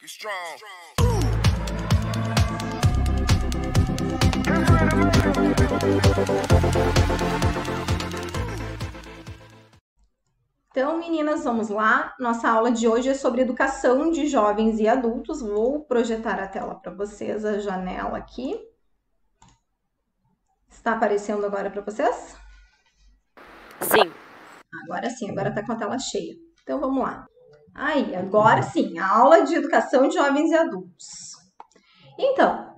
strong. Então, meninas, vamos lá. Nossa aula de hoje é sobre educação de jovens e adultos. Vou projetar a tela para vocês, a janela aqui. Está aparecendo agora para vocês? Sim. Agora sim, agora está com a tela cheia. Então, vamos lá. Aí, agora sim, a aula de educação de jovens e adultos. Então,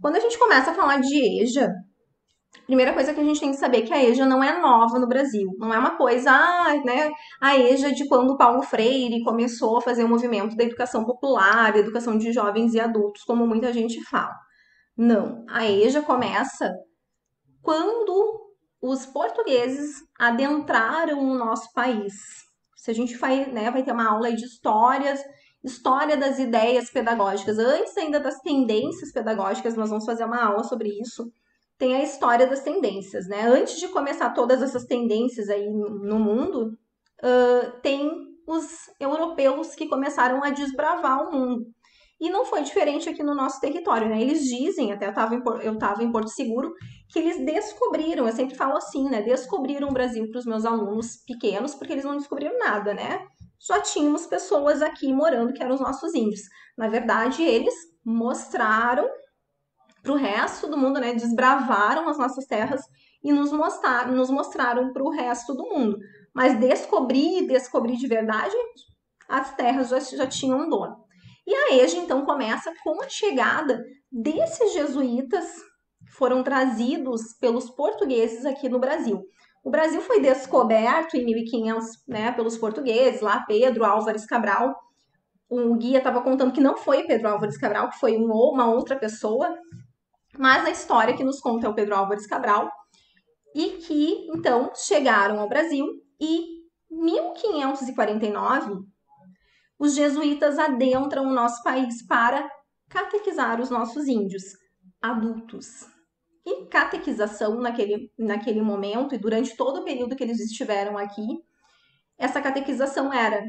quando a gente começa a falar de EJA, a primeira coisa que a gente tem que saber é que a EJA não é nova no Brasil. Não é uma coisa, né? A EJA de quando o Paulo Freire começou a fazer o movimento da educação popular, da educação de jovens e adultos, como muita gente fala. Não. A EJA começa quando os portugueses adentraram o nosso país. Se a gente vai, né, vai ter uma aula aí de história das ideias pedagógicas. Antes ainda das tendências pedagógicas, nós vamos fazer uma aula sobre isso. Tem a história das tendências, né? Antes de começar todas essas tendências aí no mundo, tem os europeus que começaram a desbravar o mundo. E não foi diferente aqui no nosso território, né? Eles dizem, até eu estava em Porto Seguro, que eles descobriram, eu sempre falo assim, né? Descobriram o Brasil para os meus alunos pequenos, porque eles não descobriram nada, né? Já tínhamos pessoas aqui morando que eram os nossos índios. Na verdade, eles mostraram para o resto do mundo, né? Desbravaram as nossas terras e nos mostraram para o resto do mundo. Mas descobrir de verdade, as terras já tinham um dono. E a EJA, então, começa com a chegada desses jesuítas que foram trazidos pelos portugueses aqui no Brasil. O Brasil foi descoberto em 1500, né, pelos portugueses, lá Pedro Álvares Cabral. O guia estava contando que não foi Pedro Álvares Cabral, que foi uma outra pessoa, mas a história que nos conta é o Pedro Álvares Cabral, e que, então, chegaram ao Brasil e, em 1549, os jesuítas adentram o nosso país para catequizar os nossos índios adultos. E catequização naquele momento e durante todo o período que eles estiveram aqui, essa catequização era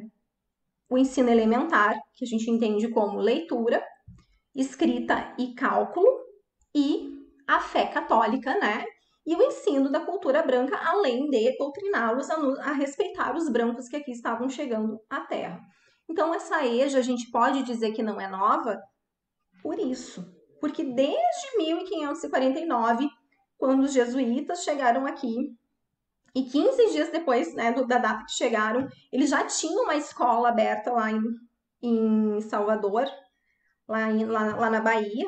o ensino elementar, que a gente entende como leitura, escrita e cálculo, e a fé católica, né? E o ensino da cultura branca, além de doutriná-los a respeitar os brancos que aqui estavam chegando à Terra. Então, essa EJA a gente pode dizer que não é nova por isso. Porque desde 1549, quando os jesuítas chegaram aqui, e 15 dias depois, né, da data que chegaram, eles já tinham uma escola aberta lá em Salvador, lá na Bahia.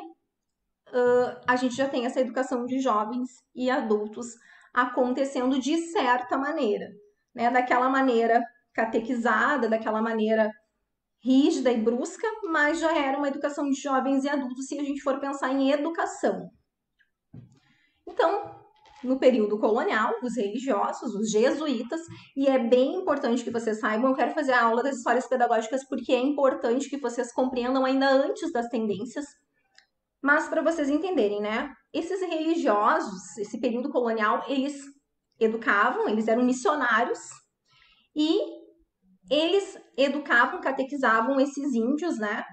A gente já tem essa educação de jovens e adultos acontecendo de certa maneira, né? Daquela maneira catequizada, daquela maneira rígida e brusca, mas já era uma educação de jovens e adultos se a gente for pensar em educação. Então, no período colonial, os religiosos, os jesuítas, e é bem importante que vocês saibam, eu quero fazer a aula das histórias pedagógicas porque é importante que vocês compreendam ainda antes das tendências, mas para vocês entenderem, né? Esses religiosos, esse período colonial, eles educavam, eles eram missionários e eles educavam, catequizavam esses índios, né?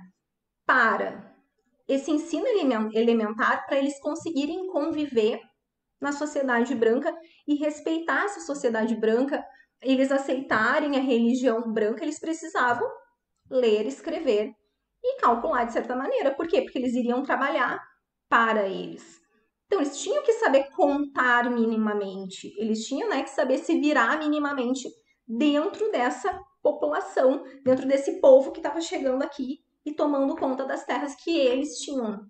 Para esse ensino elementar, para eles conseguirem conviver na sociedade branca e respeitar essa sociedade branca, eles aceitarem a religião branca, eles precisavam ler, escrever e calcular de certa maneira. Por quê? Porque eles iriam trabalhar para eles. Então, eles tinham que saber contar minimamente, eles tinham, né, que saber se virar minimamente dentro dessa população, dentro desse povo que estava chegando aqui e tomando conta das terras que eles tinham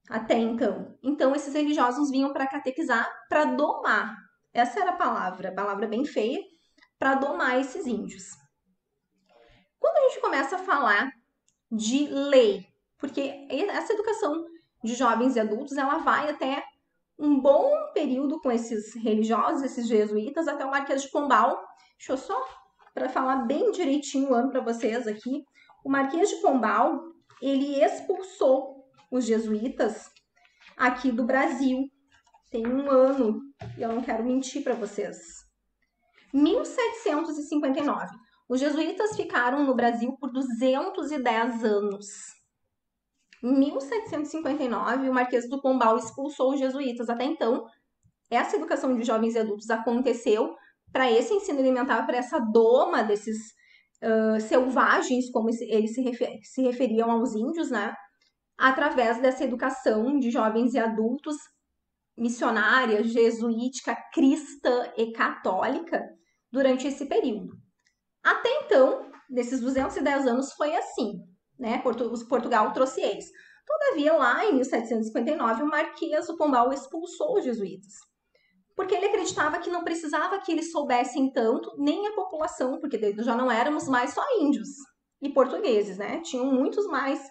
até então. Então, esses religiosos vinham para catequizar, para domar. Essa era a palavra bem feia, para domar esses índios. Quando a gente começa a falar de lei, porque essa educação de jovens e adultos, ela vai até um bom período com esses religiosos, esses jesuítas, até o Marquês de Pombal. Deixa eu só, para falar bem direitinho o ano para vocês aqui, o Marquês de Pombal, ele expulsou os jesuítas aqui do Brasil. Tem um ano, e eu não quero mentir para vocês. 1759. Os jesuítas ficaram no Brasil por 210 anos. Em 1759, o Marquês do Pombal expulsou os jesuítas. Até então, essa educação de jovens e adultos aconteceu para esse ensino elementar, para essa doma desses selvagens, como eles se referiam aos índios, né? Através dessa educação de jovens e adultos missionária, jesuítica, cristã e católica durante esse período. Até então, nesses 210 anos, foi assim, né? Portugal trouxe eles. Todavia, lá em 1759, o Marquês do Pombal expulsou os jesuítas, porque ele acreditava que não precisava que eles soubessem tanto, nem a população, porque já não éramos mais só índios e portugueses, né? Tinham muito mais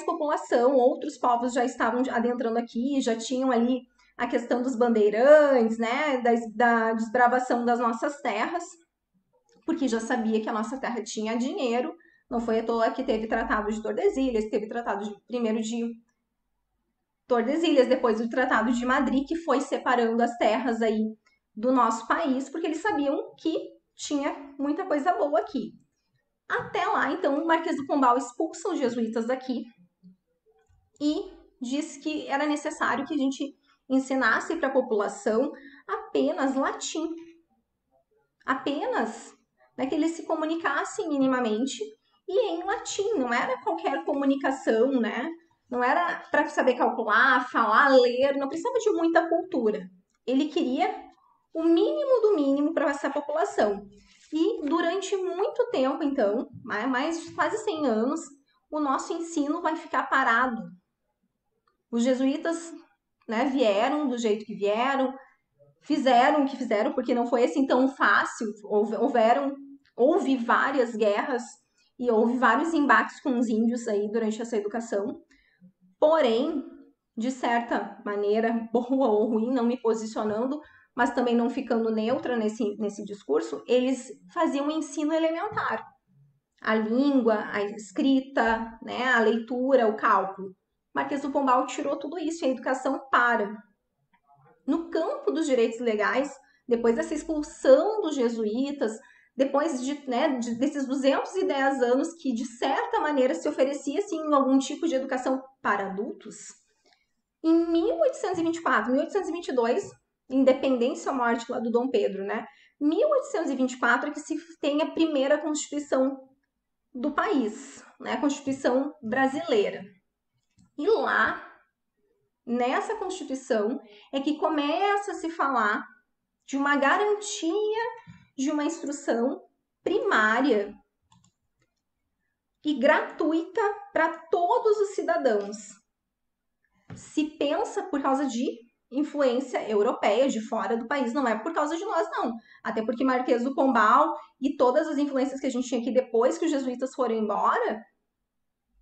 população, outros povos já estavam adentrando aqui, já tinham ali a questão dos bandeirantes, né? Da desbravação das nossas terras, porque já sabia que a nossa terra tinha dinheiro. Não foi à toa que teve tratado de Tordesilhas, teve tratado primeiro de Tordesilhas, depois o Tratado de Madrid, que foi separando as terras aí do nosso país, porque eles sabiam que tinha muita coisa boa aqui. Até lá, então, o Marquês do Pombal expulsa os jesuítas daqui e diz que era necessário que a gente ensinasse para a população apenas latim. Apenas, né, que eles se comunicassem minimamente e em latim, não era qualquer comunicação, né? Não era para saber calcular, falar, ler, não precisava de muita cultura. Ele queria o mínimo do mínimo para essa população. E durante muito tempo, então, mais de quase 100 anos, o nosso ensino vai ficar parado. Os jesuítas, né, vieram do jeito que vieram, fizeram o que fizeram, porque não foi assim tão fácil. Houve várias guerras e houve vários embates com os índios aí durante essa educação. Porém, de certa maneira, boa ou ruim, não me posicionando, mas também não ficando neutra nesse discurso, eles faziam um ensino elementar. A língua, a escrita, né, a leitura, o cálculo. Marquês do Pombal tirou tudo isso e a educação para. No campo dos direitos legais, depois dessa expulsão dos jesuítas, depois desses 210 anos que, de certa maneira, se oferecia assim, algum tipo de educação para adultos, em 1824, 1822, independência ou morte lá do Dom Pedro, né? 1824 é que se tem a primeira Constituição do país, né? A Constituição brasileira. E lá, nessa Constituição, é que começa a se falar de uma garantia de uma instrução primária e gratuita para todos os cidadãos. Se pensa por causa de influência europeia, de fora do país, não é por causa de nós, não. Até porque Marquês do Pombal e todas as influências que a gente tinha aqui depois que os jesuítas foram embora,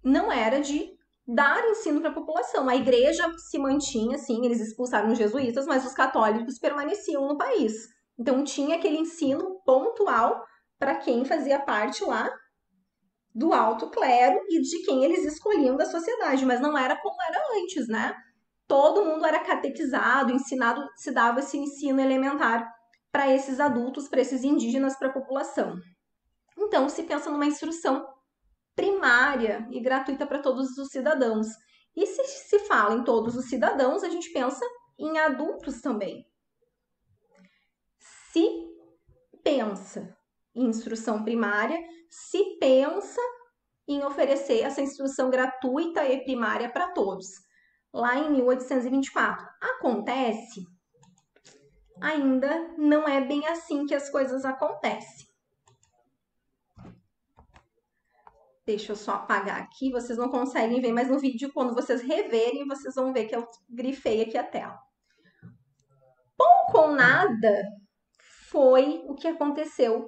não era de dar ensino para a população. A igreja se mantinha, sim, eles expulsaram os jesuítas, mas os católicos permaneciam no país. Então tinha aquele ensino pontual para quem fazia parte lá do alto clero e de quem eles escolhiam da sociedade, mas não era como era antes, né? Todo mundo era catequizado, ensinado, se dava esse ensino elementar para esses adultos, para esses indígenas, para a população. Então, se pensa numa instrução primária e gratuita para todos os cidadãos. E se fala em todos os cidadãos, a gente pensa em adultos também. Se pensa em instrução primária, se pensa em oferecer essa instrução gratuita e primária para todos. Lá em 1824. Acontece? Ainda não é bem assim que as coisas acontecem. Deixa eu só apagar aqui, vocês não conseguem ver, mas no vídeo, quando vocês reverem, vocês vão ver que eu grifei aqui a tela. Pouco ou nada foi o que aconteceu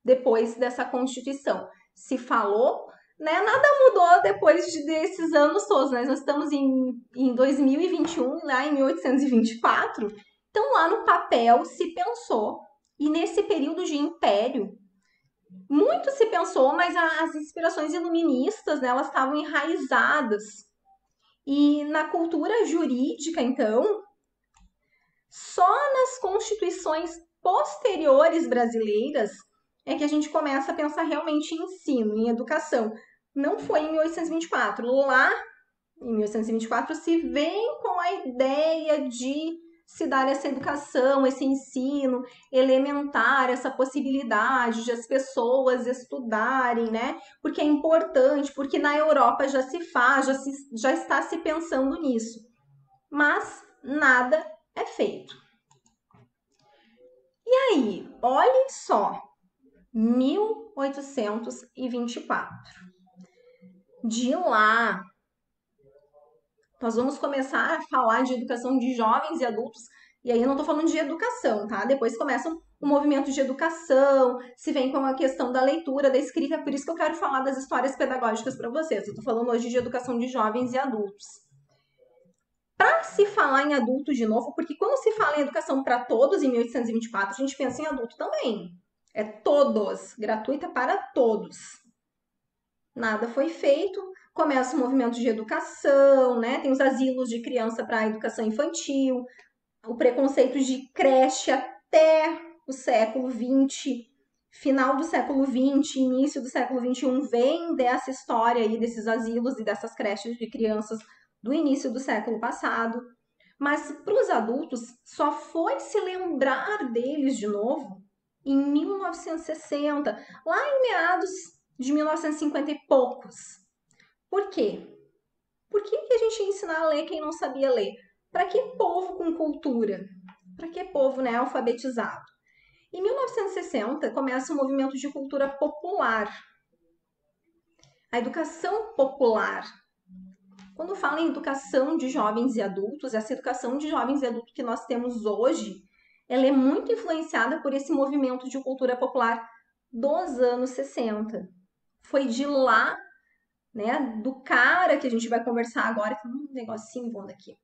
depois dessa Constituição. Se falou, né? Nada mudou depois desses anos todos, né? Nós estamos em 2021, lá em 1824. Então, lá no papel se pensou, e nesse período de império, muito se pensou, mas as inspirações iluministas, né, elas estavam enraizadas. E na cultura jurídica, então, só nas constituições posteriores brasileiras é que a gente começa a pensar realmente em ensino, em educação. não foi em 1824. Lá, em 1824, se vem com a ideia de se dar essa educação, esse ensino elementar, essa possibilidade de as pessoas estudarem, né? Porque é importante, porque na Europa já se faz, já está se pensando nisso. Mas nada é feito. E aí, olhem só, 1824. De lá, nós vamos começar a falar de educação de jovens e adultos, e aí eu não estou falando de educação, tá? Depois começam o movimento de educação, se vem com a questão da leitura, da escrita, por isso que eu quero falar das histórias pedagógicas para vocês. Eu estou falando hoje de educação de jovens e adultos. Para se falar em adulto de novo, porque quando se fala em educação para todos em 1824, a gente pensa em adulto também. É todos, gratuita para todos. Nada foi feito, começa o movimento de educação, né? Tem os asilos de criança para a educação infantil, o preconceito de creche até o século XX, final do século XX, início do século XXI, vem dessa história aí desses asilos e dessas creches de crianças do início do século passado. Mas para os adultos, só foi se lembrar deles de novo em 1960, lá em meados de 1950 e poucos. Por quê? Por que a gente ia ensinar a ler quem não sabia ler? Para que povo com cultura? Para que povo, né, alfabetizado? Em 1960 começa o movimento de cultura popular. A educação popular. Quando fala em educação de jovens e adultos, essa educação de jovens e adultos que nós temos hoje, ela é muito influenciada por esse movimento de cultura popular dos anos 60. Foi de lá, né, do cara que a gente vai conversar agora, tem um negocinho voando aqui,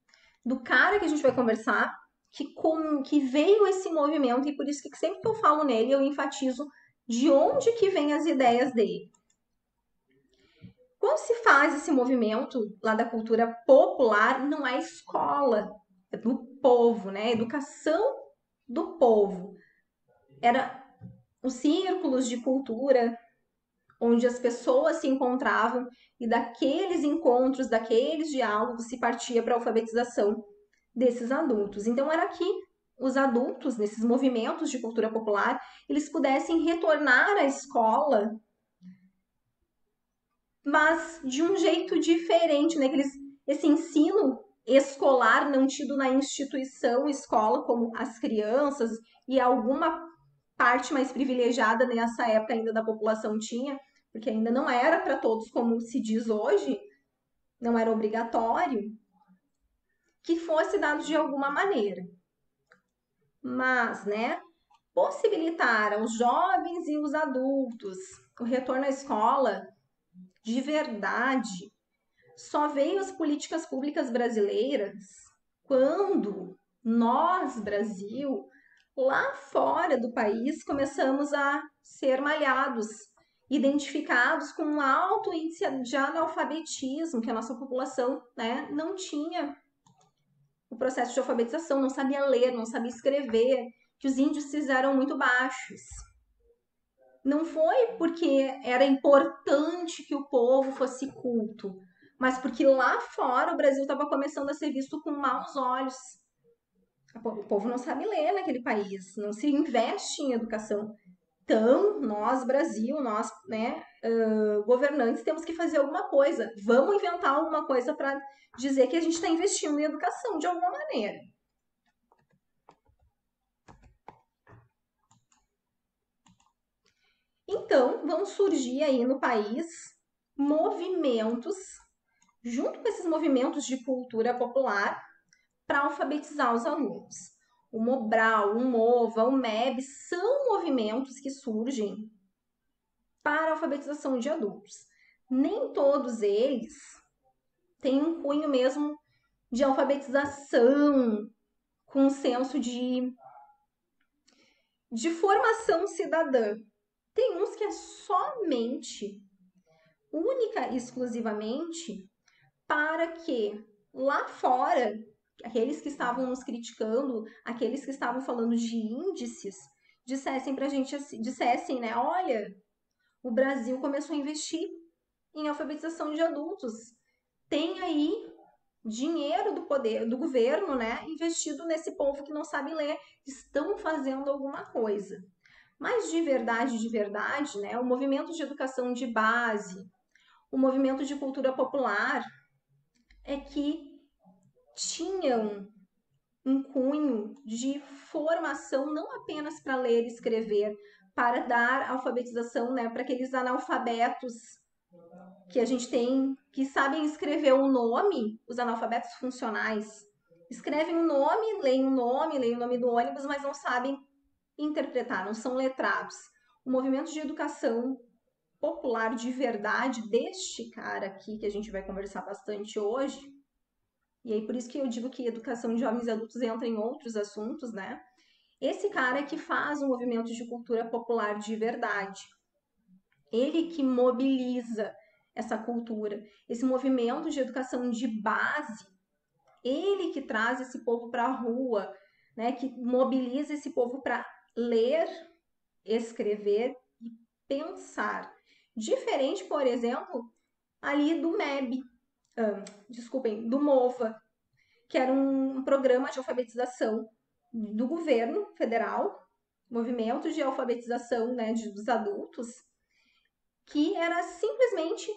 do cara que a gente vai conversar, que veio esse movimento, e por isso que sempre que eu falo nele, eu enfatizo de onde que vem as ideias dele. Quando se faz esse movimento lá da cultura popular, não é escola, é do povo, né? Educação do povo. Era os círculos de cultura onde as pessoas se encontravam e daqueles encontros, daqueles diálogos se partia para a alfabetização desses adultos. Então era que os adultos, nesses movimentos de cultura popular, eles pudessem retornar à escola, mas de um jeito diferente, né? Esse ensino escolar não tido na instituição escola, como as crianças e alguma parte mais privilegiada nessa época ainda da população tinha, porque ainda não era para todos, como se diz hoje, não era obrigatório, que fosse dado de alguma maneira. Mas, né, possibilitar aos jovens e os adultos o retorno à escola de verdade só veio às políticas públicas brasileiras quando nós, Brasil, lá fora do país, começamos a ser malhados, identificados com um alto índice de analfabetismo, que a nossa população, né, não tinha o processo de alfabetização, não sabia ler, não sabia escrever, que os índices eram muito baixos. Não foi porque era importante que o povo fosse culto, mas porque lá fora o Brasil estava começando a ser visto com maus olhos. O povo não sabe ler naquele país, não se investe em educação. Então, nós, Brasil, nós, né, governantes, temos que fazer alguma coisa. Vamos inventar alguma coisa para dizer que a gente está investindo em educação de alguma maneira. Então, vão surgir aí no país movimentos, junto com esses movimentos de cultura popular, para alfabetizar os alunos. O Mobral, o MOVA, o MEB são movimentos que surgem para a alfabetização de adultos. Nem todos eles têm um cunho mesmo de alfabetização, com um senso de formação cidadã. Tem uns que é somente, única e exclusivamente, para que lá fora, aqueles que estavam nos criticando, aqueles que estavam falando de índices, dissessem pra gente, dissessem, né, olha, o Brasil começou a investir em alfabetização de adultos. Tem aí dinheiro do poder, do governo, né, investido nesse povo que não sabe ler. Estão fazendo alguma coisa. Mas de verdade, né, o movimento de educação de base, o movimento de cultura popular, é que tinham um cunho de formação não apenas para ler e escrever, para dar alfabetização, né, para aqueles analfabetos que a gente tem, que sabem escrever o nome, os analfabetos funcionais. Escrevem o nome, leem o nome do ônibus, mas não sabem interpretar, não são letrados. O movimento de educação popular de verdade deste cara aqui, que a gente vai conversar bastante hoje, e aí por isso que eu digo que educação de jovens e adultos entra em outros assuntos, né? Esse cara é que faz um movimento de cultura popular de verdade. Ele que mobiliza essa cultura, esse movimento de educação de base, ele que traz esse povo para a rua, né? Que mobiliza esse povo para ler, escrever e pensar. Diferente, por exemplo, ali do MEB, desculpem, do MOVA, que era um programa de alfabetização do governo federal, movimento de alfabetização, né, dos adultos, que era simplesmente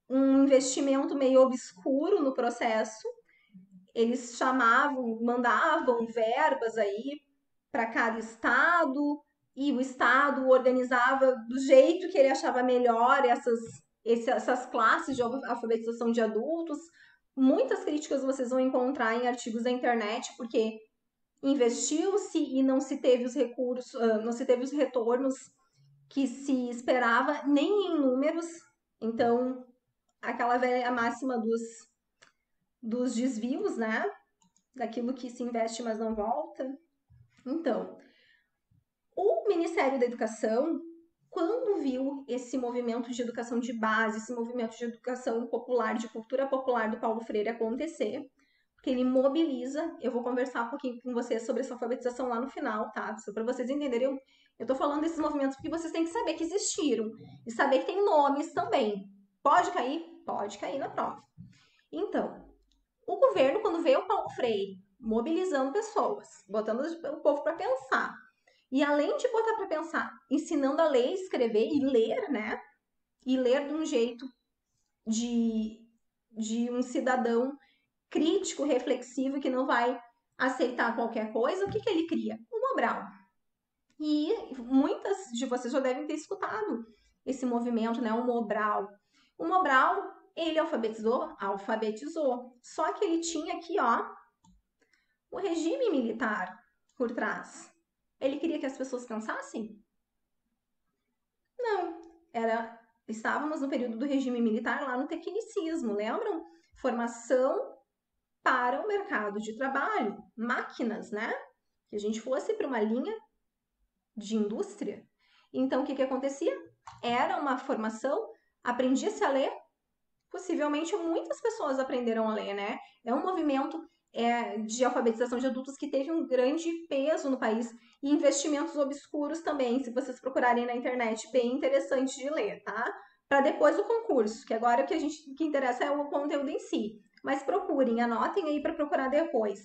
um investimento meio obscuro no processo. Eles chamavam, mandavam verbas aí para cada estado, e o estado organizava do jeito que ele achava melhor essas classes de alfabetização de adultos. Muitas críticas vocês vão encontrar em artigos da internet, porque investiu-se e não se teve os recursos, não se teve os retornos que se esperava, nem em números. Então, aquela velha máxima dos desvios, né? Daquilo que se investe, mas não volta. Então, o Ministério da Educação, quando viu esse movimento de educação de base, esse movimento de educação popular, de cultura popular do Paulo Freire acontecer, porque ele mobiliza, eu vou conversar um pouquinho com vocês sobre essa alfabetização lá no final, tá? Só para vocês entenderem, eu tô falando desses movimentos porque vocês têm que saber que existiram e saber que tem nomes também. Pode cair? Pode cair na prova. Então, o governo, quando vê o Paulo Freire mobilizando pessoas, botando o povo para pensar, e além de botar para pensar, ensinando a ler, escrever e ler, né? E ler de um jeito de um cidadão crítico, reflexivo, que não vai aceitar qualquer coisa, o que ele cria? O Mobral. E muitas de vocês já devem ter escutado esse movimento, né? O Mobral. O Mobral, ele alfabetizou? Alfabetizou. Só que ele tinha aqui, ó, o regime militar por trás. Ele queria que as pessoas cansassem? Não. Estávamos no período do regime militar lá no tecnicismo, lembram? Formação para o mercado de trabalho, máquinas, né? Que a gente fosse para uma linha de indústria. Então, o que acontecia? Era uma formação, aprendia-se a ler, possivelmente muitas pessoas aprenderam a ler, né? É um movimento de alfabetização de adultos que teve um grande peso no país e investimentos obscuros também, se vocês procurarem na internet, bem interessante de ler, tá? Para depois o concurso, que agora o que interessa é o conteúdo em si. Mas procurem, anotem aí para procurar depois.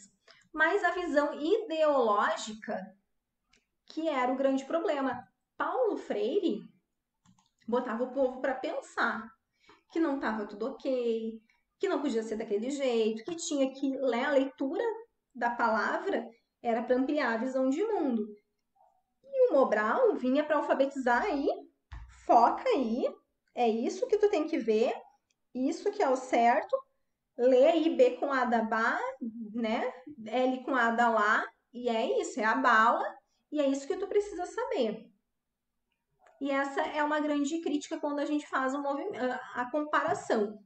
Mas a visão ideológica que era o grande problema. Paulo Freire botava o povo para pensar que não estava tudo ok, que não podia ser daquele jeito, que tinha que ler a leitura da palavra era para ampliar a visão de mundo. E o Mobral vinha para alfabetizar aí, foca aí, é isso que tu tem que ver, isso que é o certo, lê aí B com A da Bá, né? L com A da Lá, e é isso, é a bala, e é isso que tu precisa saber. E essa é uma grande crítica quando a gente faz a comparação.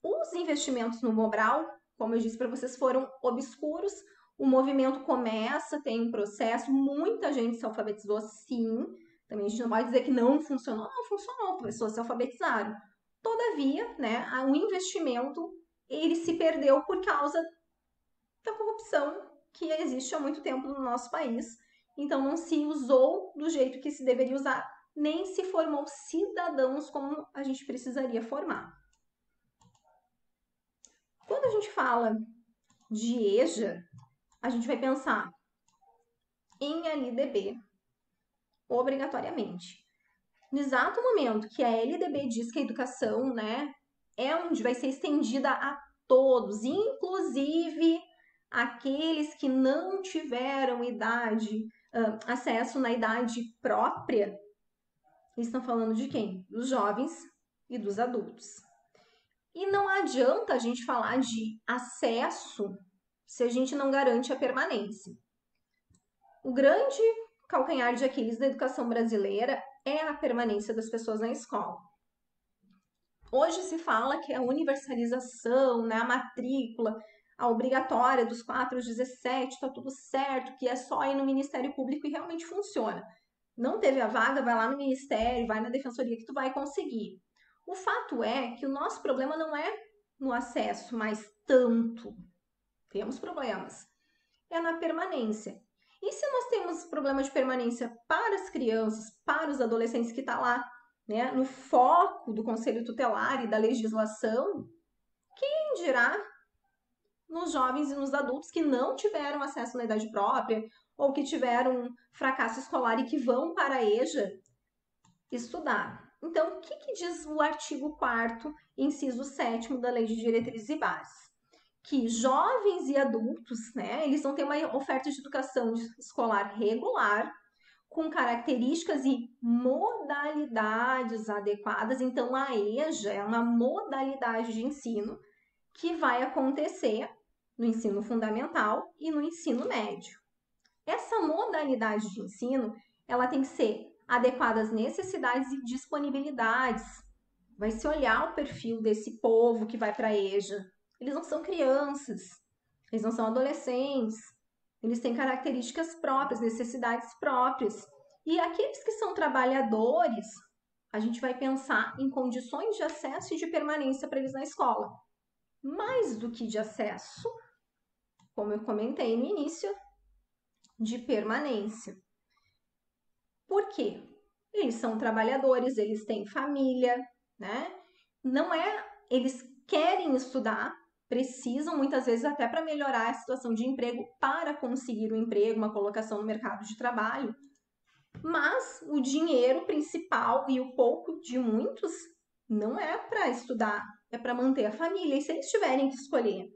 Os investimentos no Mobral, como eu disse para vocês, foram obscuros. O movimento começa, tem um processo, muita gente se alfabetizou, sim. Também a gente não vai dizer que não funcionou. Não funcionou, pessoas se alfabetizaram. Todavia, né, o investimento ele se perdeu por causa da corrupção que existe há muito tempo no nosso país. Então não se usou do jeito que se deveria usar nem se formou cidadãos como a gente precisaria formar. Quando a gente fala de EJA, a gente vai pensar em LDB obrigatoriamente. No exato momento que a LDB diz que a educação, né, é onde vai ser estendida a todos, inclusive aqueles que não tiveram acesso na idade própria, eles estão falando de quem? Dos jovens e dos adultos. E não adianta a gente falar de acesso se a gente não garante a permanência. O grande calcanhar de Aquiles da educação brasileira é a permanência das pessoas na escola. Hoje se fala que a universalização, né, a matrícula, a obrigatória dos 4 aos 17, está tudo certo, que é só ir no Ministério Público e realmente funciona. Não teve a vaga, vai lá no Ministério, vai na Defensoria que tu vai conseguir. O fato é que o nosso problema não é no acesso mais tanto. Temos problemas. É na permanência. E se nós temos problema de permanência para as crianças, para os adolescentes que está lá, né, no foco do Conselho Tutelar e da legislação, quem dirá nos jovens e nos adultos que não tiveram acesso na idade própria ou que tiveram um fracasso escolar e que vão para a EJA estudar. Então, o que diz o artigo 4º, inciso 7º da Lei de Diretrizes e Bases? Que jovens e adultos, né, eles vão ter uma oferta de educação escolar regular, com características e modalidades adequadas. Então, a EJA é uma modalidade de ensino que vai acontecer no ensino fundamental e no ensino médio. Essa modalidade de ensino, ela tem que ser adequada às necessidades e disponibilidades. Vai se olhar o perfil desse povo que vai para a EJA. Eles não são crianças, eles não são adolescentes, eles têm características próprias, necessidades próprias. E aqueles que são trabalhadores, a gente vai pensar em condições de acesso e de permanência para eles na escola. Mais do que de acesso, como eu comentei no início, de permanência. Por quê? Eles são trabalhadores, eles têm família, né? Não é, eles querem estudar, precisam muitas vezes até para melhorar a situação de emprego, para conseguir um emprego, uma colocação no mercado de trabalho. Mas o dinheiro principal e o pouco de muitos não é para estudar, é para manter a família. E se eles tiverem que escolher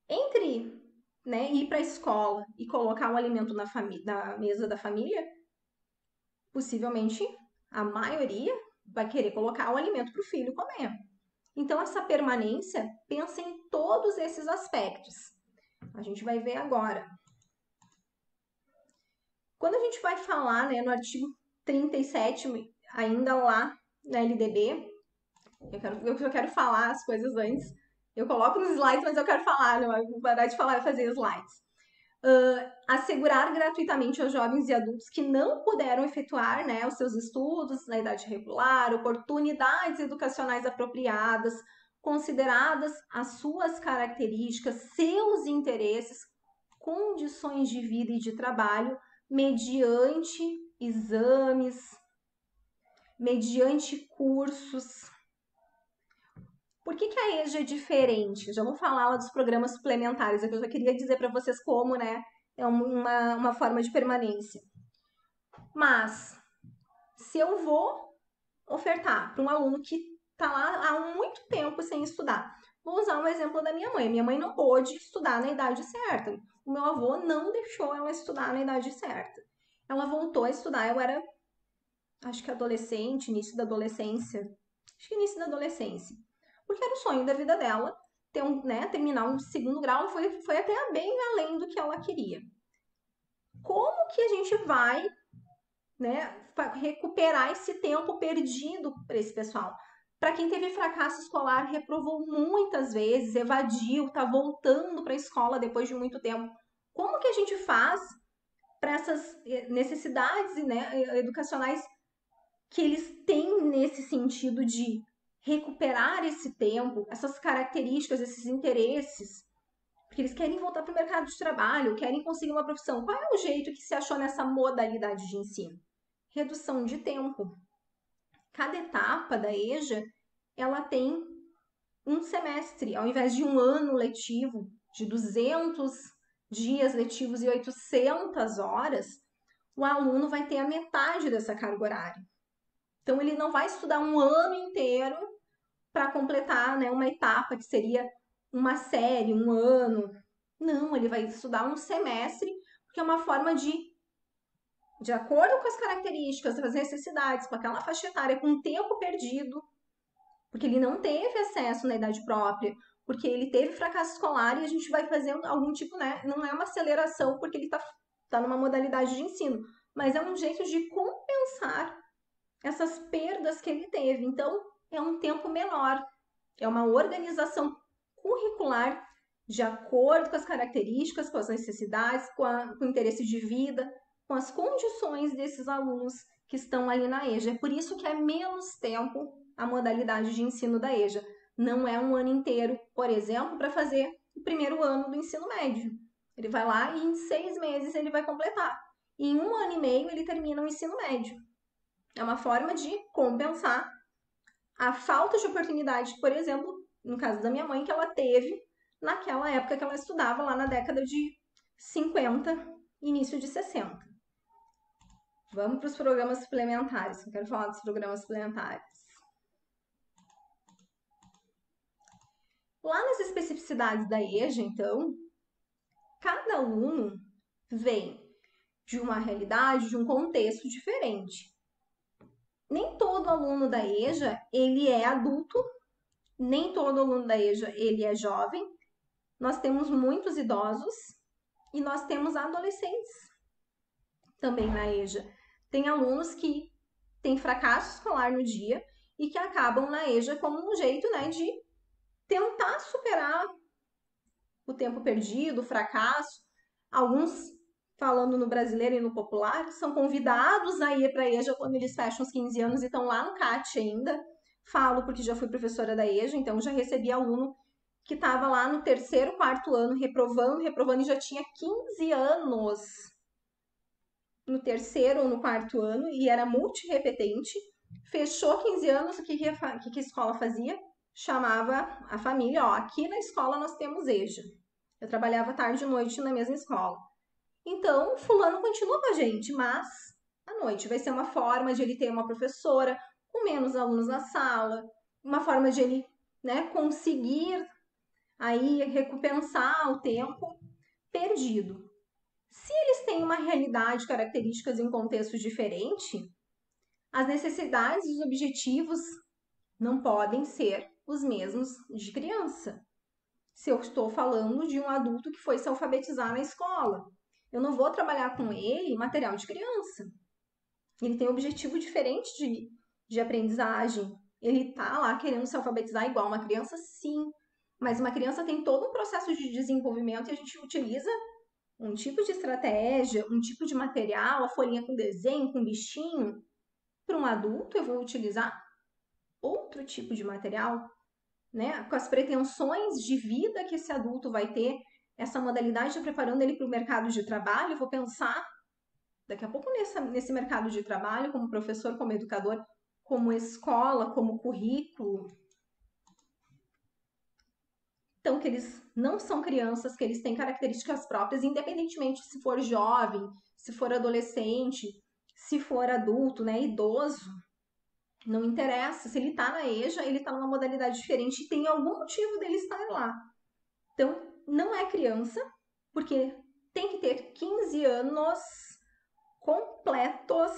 entre, né, ir para a escola e colocar o alimento na mesa da família, possivelmente a maioria vai querer colocar o alimento para o filho comer. Então, essa permanência pensa em todos esses aspectos. A gente vai ver agora. Quando a gente vai falar, né, no artigo 37, ainda lá na LDB, eu quero falar as coisas antes. Eu coloco nos slides, mas eu quero falar, não vou parar de falar e fazer slides. Assegurar gratuitamente aos jovens e adultos que não puderam efetuar, né, os seus estudos na idade regular, oportunidades educacionais apropriadas, consideradas as suas características, seus interesses, condições de vida e de trabalho, mediante exames, mediante cursos. Por que a EJA é diferente? Já vou falar lá dos programas suplementares, aqui eu já queria dizer para vocês como, né, é uma forma de permanência. Mas, se eu vou ofertar para um aluno que está lá há muito tempo sem estudar, vou usar um exemplo da minha mãe. Minha mãe não pôde estudar na idade certa. O meu avô não deixou ela estudar na idade certa. Ela voltou a estudar, eu era, acho que adolescente, início da adolescência. Acho que início da adolescência. Porque era o sonho da vida dela terminar um segundo grau e foi até bem além do que ela queria. Como que a gente vai, né, recuperar esse tempo perdido para esse pessoal? Para quem teve fracasso escolar, reprovou muitas vezes, evadiu, está voltando para a escola depois de muito tempo. Como que a gente faz para essas necessidades, né, educacionais que eles têm nesse sentido de recuperar esse tempo, essas características, esses interesses, porque eles querem voltar para o mercado de trabalho, querem conseguir uma profissão. Qual é o jeito que se achou nessa modalidade de ensino? Redução de tempo. Cada etapa da EJA, ela tem um semestre, ao invés de um ano letivo de 200 dias letivos e 800 horas, o aluno vai ter a metade dessa carga horária. Então, ele não vai estudar um ano inteiro para completar, né, uma etapa que seria uma série, um ano. Não, ele vai estudar um semestre, porque é uma forma de acordo com as características, as necessidades, com aquela faixa etária, com o tempo perdido, porque ele não teve acesso na idade própria, porque ele teve fracasso escolar e a gente vai fazer algum tipo, né? Não é uma aceleração porque ele tá numa modalidade de ensino, mas é um jeito de compensar essas perdas que ele teve. Então, é um tempo menor, é uma organização curricular de acordo com as características, com as necessidades, com o interesse de vida, com as condições desses alunos que estão ali na EJA. É por isso que é menos tempo a modalidade de ensino da EJA. Não é um ano inteiro, por exemplo, para fazer o primeiro ano do ensino médio. Ele vai lá e em 6 meses ele vai completar. E em um ano e meio ele termina o ensino médio. É uma forma de compensar a falta de oportunidade, por exemplo, no caso da minha mãe, que ela teve naquela época que ela estudava lá na década de 50, início de 60. Vamos para os programas suplementares. Eu quero falar dos programas suplementares. Lá nas especificidades da EJA, então, cada aluno vem de uma realidade, de um contexto diferente. Nem todo aluno da EJA ele é adulto, nem todo aluno da EJA ele é jovem. Nós temos muitos idosos e nós temos adolescentes também na EJA. Tem alunos que têm fracasso escolar no dia e que acabam na EJA como um jeito, né, de tentar superar o tempo perdido, o fracasso. Alguns, falando no brasileiro e no popular, são convidados a ir para a EJA quando eles fecham os 15 anos e estão lá no CAT ainda. Falo porque já fui professora da EJA, então já recebi aluno que estava lá no terceiro, quarto ano, reprovando e já tinha 15 anos no terceiro ou no quarto ano e era multirepetente. Fechou 15 anos, o que a escola fazia? Chamava a família, ó, aqui na escola nós temos EJA. Eu trabalhava tarde e noite na mesma escola. Então, fulano continua com a gente, mas à noite vai ser uma forma de ele ter uma professora com menos alunos na sala, uma forma de ele, né, conseguir aí recompensar o tempo perdido. Se eles têm uma realidade, características e um contexto diferente, as necessidades e os objetivos não podem ser os mesmos de criança. Se eu estou falando de um adulto que foi se alfabetizar na escola, eu não vou trabalhar com ele material de criança. Ele tem um objetivo diferente de aprendizagem. Ele está lá querendo se alfabetizar igual uma criança, sim. Mas uma criança tem todo um processo de desenvolvimento e a gente utiliza um tipo de estratégia, um tipo de material, a folhinha com desenho, com bichinho. Para um adulto, eu vou utilizar outro tipo de material, né? Com as pretensões de vida que esse adulto vai ter, essa modalidade preparando ele para o mercado de trabalho, eu vou pensar daqui a pouco nesse mercado de trabalho, como professor, como educador, como escola, como currículo. Então, que eles não são crianças, que eles têm características próprias, independentemente se for jovem, se for adolescente, se for adulto, né, idoso, não interessa. Se ele está na EJA, ele está numa modalidade diferente e tem algum motivo dele estar lá. Então, não é criança, porque tem que ter 15 anos completos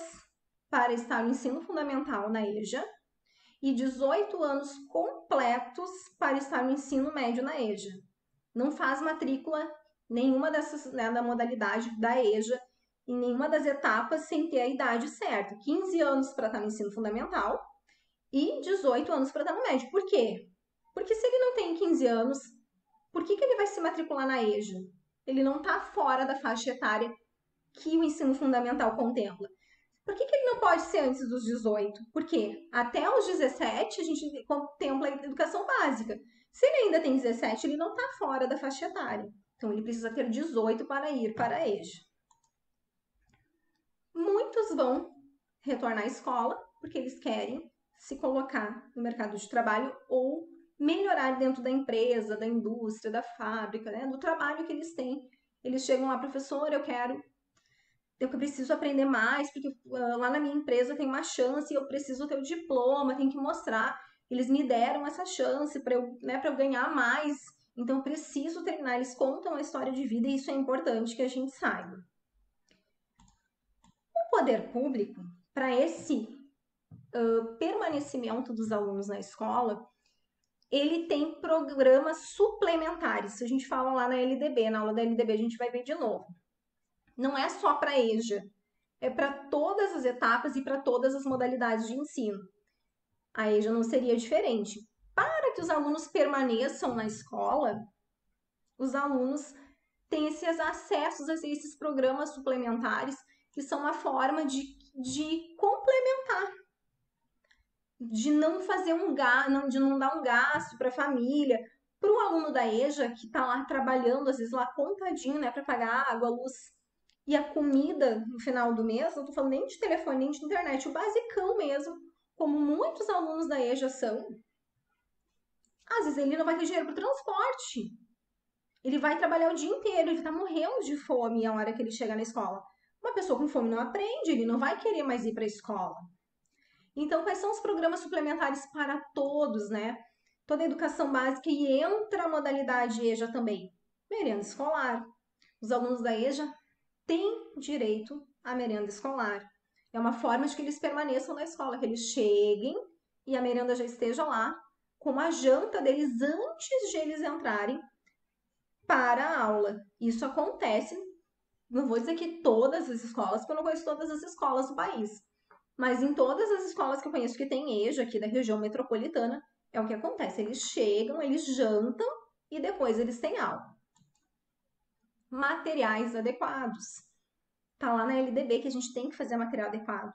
para estar no ensino fundamental na EJA e 18 anos completos para estar no ensino médio na EJA. Não faz matrícula nenhuma dessas, né, da modalidade da EJA em nenhuma das etapas sem ter a idade certa. 15 anos para estar no ensino fundamental e 18 anos para estar no médio. Por quê? Porque se ele não tem 15 anos, por que ele vai se matricular na EJA? Ele não está fora da faixa etária que o ensino fundamental contempla. Por que ele não pode ser antes dos 18? Porque até os 17 a gente contempla a educação básica. Se ele ainda tem 17, ele não está fora da faixa etária. Então ele precisa ter 18 para ir para a EJA. Muitos vão retornar à escola porque eles querem se colocar no mercado de trabalho ou melhorar dentro da empresa, da indústria, da fábrica, né, do trabalho que eles têm. Eles chegam lá, professor, eu preciso aprender mais, porque lá na minha empresa tem uma chance, eu preciso ter o diploma, tem que mostrar. Eles me deram essa chance para eu ganhar mais, então eu preciso terminar. Eles contam a história de vida e isso é importante que a gente saiba. O poder público, para esse permanecimento dos alunos na escola, ele tem programas suplementares. Se a gente fala lá na LDB, na aula da LDB, a gente vai ver de novo. Não é só para a EJA, é para todas as etapas e para todas as modalidades de ensino. A EJA não seria diferente. Para que os alunos permaneçam na escola, os alunos têm esses acessos a esses programas suplementares, que são uma forma de complementar, de não fazer de não dar um gasto para a família. Para o aluno da EJA, que está lá trabalhando, às vezes lá contadinho, né, para pagar água, luz e a comida no final do mês, não estou falando nem de telefone, nem de internet, o basicão mesmo, como muitos alunos da EJA são, às vezes ele não vai ter dinheiro para o transporte. Ele vai trabalhar o dia inteiro, ele está morrendo de fome a hora que ele chega na escola. Uma pessoa com fome não aprende, ele não vai querer mais ir para a escola. Então, quais são os programas suplementares para todos, né? Toda a educação básica e entra a modalidade EJA também. Merenda escolar. Os alunos da EJA têm direito à merenda escolar. É uma forma de que eles permaneçam na escola, que eles cheguem e a merenda já esteja lá, com a janta deles antes de eles entrarem para a aula. Isso acontece, não vou dizer que todas as escolas, porque eu não conheço todas as escolas do país, mas em todas as escolas que eu conheço que tem EJA aqui da região metropolitana, é o que acontece. Eles chegam, eles jantam e depois eles têm aula. Materiais adequados. Tá lá na LDB que a gente tem que fazer material adequado.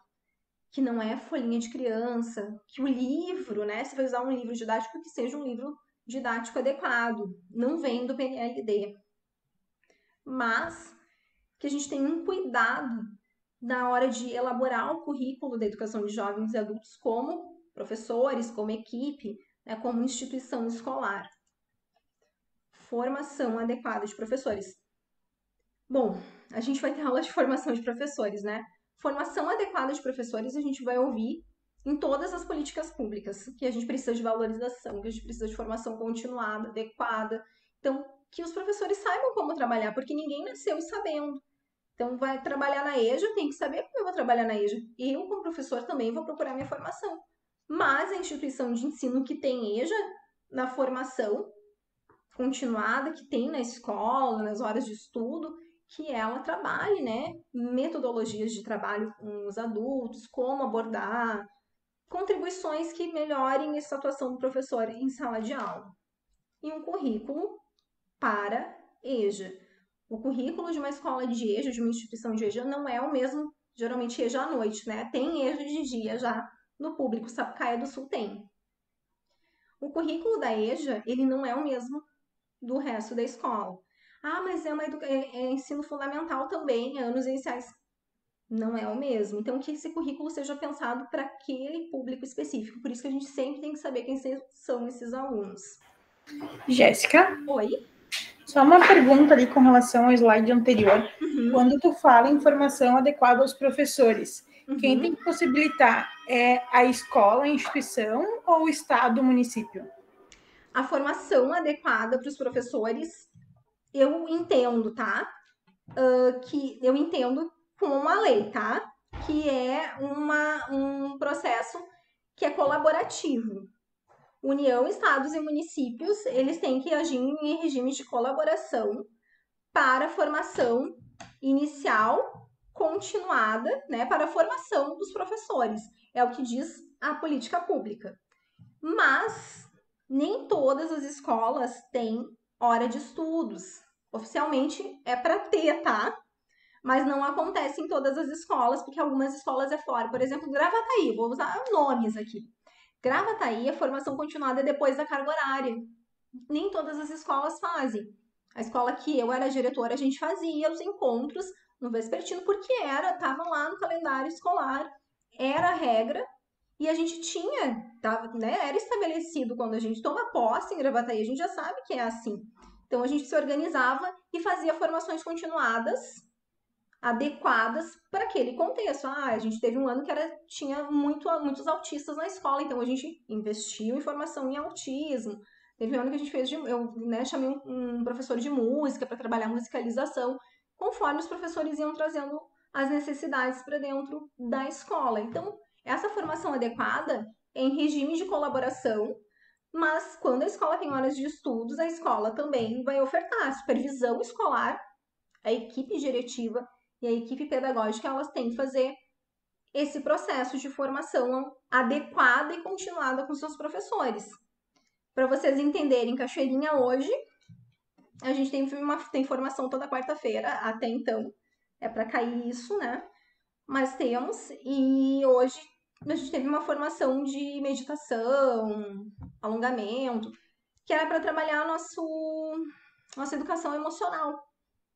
Que não é folhinha de criança, que o livro, né? Se vai usar um livro didático, que seja um livro didático adequado. Não vem do PNLD. Mas que a gente tem um cuidado na hora de elaborar o currículo da educação de jovens e adultos como professores, como equipe, né, como instituição escolar. Formação adequada de professores. Bom, a gente vai ter aula de formação de professores, né? Formação adequada de professores a gente vai ouvir em todas as políticas públicas, que a gente precisa de valorização, que a gente precisa de formação continuada, adequada. Então, que os professores saibam como trabalhar, porque ninguém nasceu sabendo. Então, vai trabalhar na EJA, tem que saber como eu vou trabalhar na EJA. Eu, como professor, também vou procurar minha formação. Mas a instituição de ensino que tem EJA na formação continuada, que tem na escola, nas horas de estudo, que ela trabalhe, né, metodologias de trabalho com os adultos, como abordar, contribuições que melhorem essa atuação do professor em sala de aula. E um currículo para EJA. O currículo de uma escola de EJA, de uma instituição de EJA, não é o mesmo, geralmente EJA à noite, né? Tem EJA de dia já no público, Sapucaia do Sul tem. O currículo da EJA, ele não é o mesmo do resto da escola. Ah, mas é ensino fundamental também, é anos iniciais. Não é o mesmo. Então, que esse currículo seja pensado para aquele público específico. Por isso que a gente sempre tem que saber quem são esses alunos. Jéssica? Oi? Só uma pergunta ali com relação ao slide anterior. Quando tu fala em formação adequada aos professores, quem tem que possibilitar é a escola, a instituição ou o Estado, o município? A formação adequada para os professores, eu entendo, tá? Que eu entendo com uma lei, tá? Que é um processo que é colaborativo. União, estados e municípios, eles têm que agir em regimes de colaboração para a formação inicial, continuada, né, para a formação dos professores. É o que diz a política pública. Mas nem todas as escolas têm hora de estudos. Oficialmente é para ter, tá? Mas não acontece em todas as escolas, porque algumas escolas é fora. Por exemplo, Gravataí, vou usar nomes aqui. Gravataí, a formação continuada é depois da carga horária. Nem todas as escolas fazem. A escola que eu era diretora, a gente fazia os encontros no vespertino, porque estava lá no calendário escolar, era a regra, E a gente tinha, né, era estabelecido quando a gente toma posse em Gravataí, a gente já sabe que é assim. Então a gente se organizava e fazia formações continuadas, adequadas para aquele contexto. A gente teve um ano que tinha muitos autistas na escola, então a gente investiu em formação em autismo. Teve um ano que a gente fez, eu, né, chamei um professor de música para trabalhar musicalização, conforme os professores iam trazendo as necessidades para dentro da escola. Então, essa formação adequada é em regime de colaboração, mas quando a escola tem horas de estudos, a escola também vai ofertar a supervisão escolar, a equipe diretiva e a equipe pedagógica, elas têm que fazer esse processo de formação adequada e continuada com seus professores. Para vocês entenderem, Cachoeirinha hoje, a gente tem formação toda quarta-feira, até então, é para cair isso, né? Mas temos, e hoje a gente teve uma formação de meditação, alongamento, que era para trabalhar nossa educação emocional.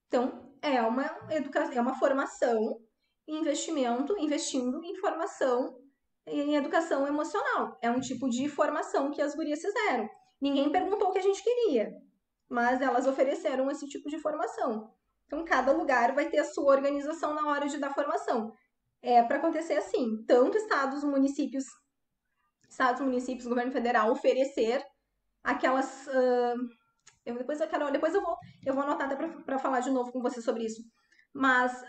Então, é uma formação em investimento, investindo em formação em educação emocional. É um tipo de formação que as gurias fizeram. Ninguém perguntou o que a gente queria, mas elas ofereceram esse tipo de formação. Então, cada lugar vai ter a sua organização na hora de dar formação. É para acontecer assim, tanto estados, municípios, governo federal oferecer aquelas depois eu vou anotar até para falar de novo com você sobre isso. Mas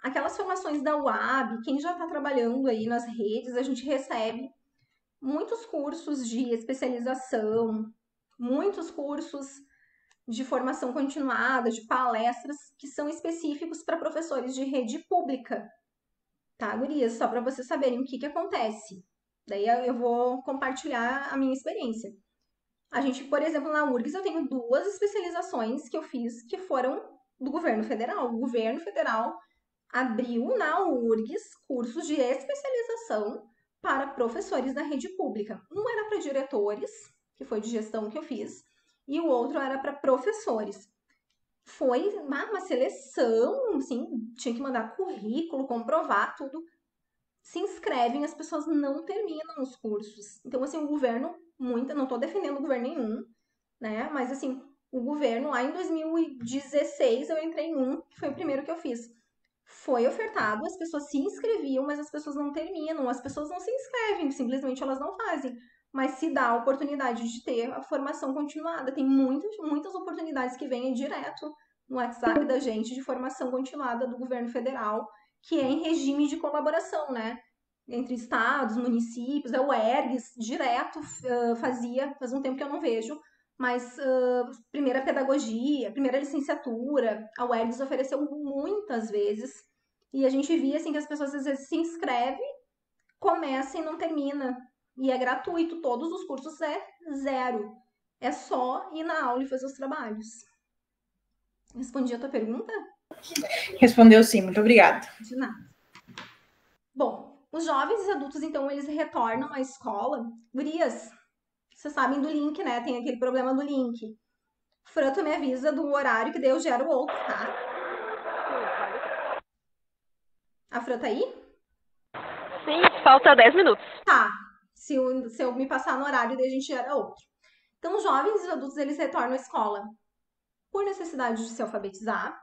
aquelas formações da UAB, quem já está trabalhando aí nas redes, a gente recebe muitos cursos de especialização, muitos cursos de formação continuada, de palestras que são específicos para professores de rede pública, tá, gurias? Só para vocês saberem o que acontece. Daí eu vou compartilhar a minha experiência. A gente, por exemplo, na URGS, eu tenho 2 especializações que eu fiz que foram do governo federal. O governo federal abriu na URGS cursos de especialização para professores da rede pública. Um era para diretores, que foi de gestão que eu fiz, e o outro era para professores. Foi uma seleção, assim, tinha que mandar currículo, comprovar tudo. Se inscrevem, as pessoas não terminam os cursos. Então, assim, o governo, não estou defendendo o governo nenhum, né? Mas, assim, o governo, lá em 2016, eu entrei em um, que foi o primeiro que eu fiz. Foi ofertado, as pessoas se inscreviam, mas as pessoas não terminam, as pessoas não se inscrevem, simplesmente elas não fazem. Mas se dá a oportunidade de ter a formação continuada. Tem muitas oportunidades que vêm direto no WhatsApp da gente de formação continuada do governo federal, que é em regime de colaboração, né? Entre estados, municípios, a UERGS direto faz um tempo que eu não vejo, mas primeira pedagogia, primeira licenciatura, a UERGS ofereceu muitas vezes, e a gente via assim que as pessoas às vezes se inscrevem, começam e não termina, e é gratuito, todos os cursos é zero, é só ir na aula e fazer os trabalhos. Respondi a tua pergunta? Respondeu sim, muito obrigada. De nada. Bom, os jovens e adultos, então, eles retornam à escola. Gurias, vocês sabem do link, né? Tem aquele problema do link. Fran, tu me avisa do horário que daí eu gero outro, tá? A Fran tá aí? Sim, falta 10 minutos. Tá. Se eu me passar no horário, daí a gente gera outro. Então, os jovens e adultos, eles retornam à escola por necessidade de se alfabetizar,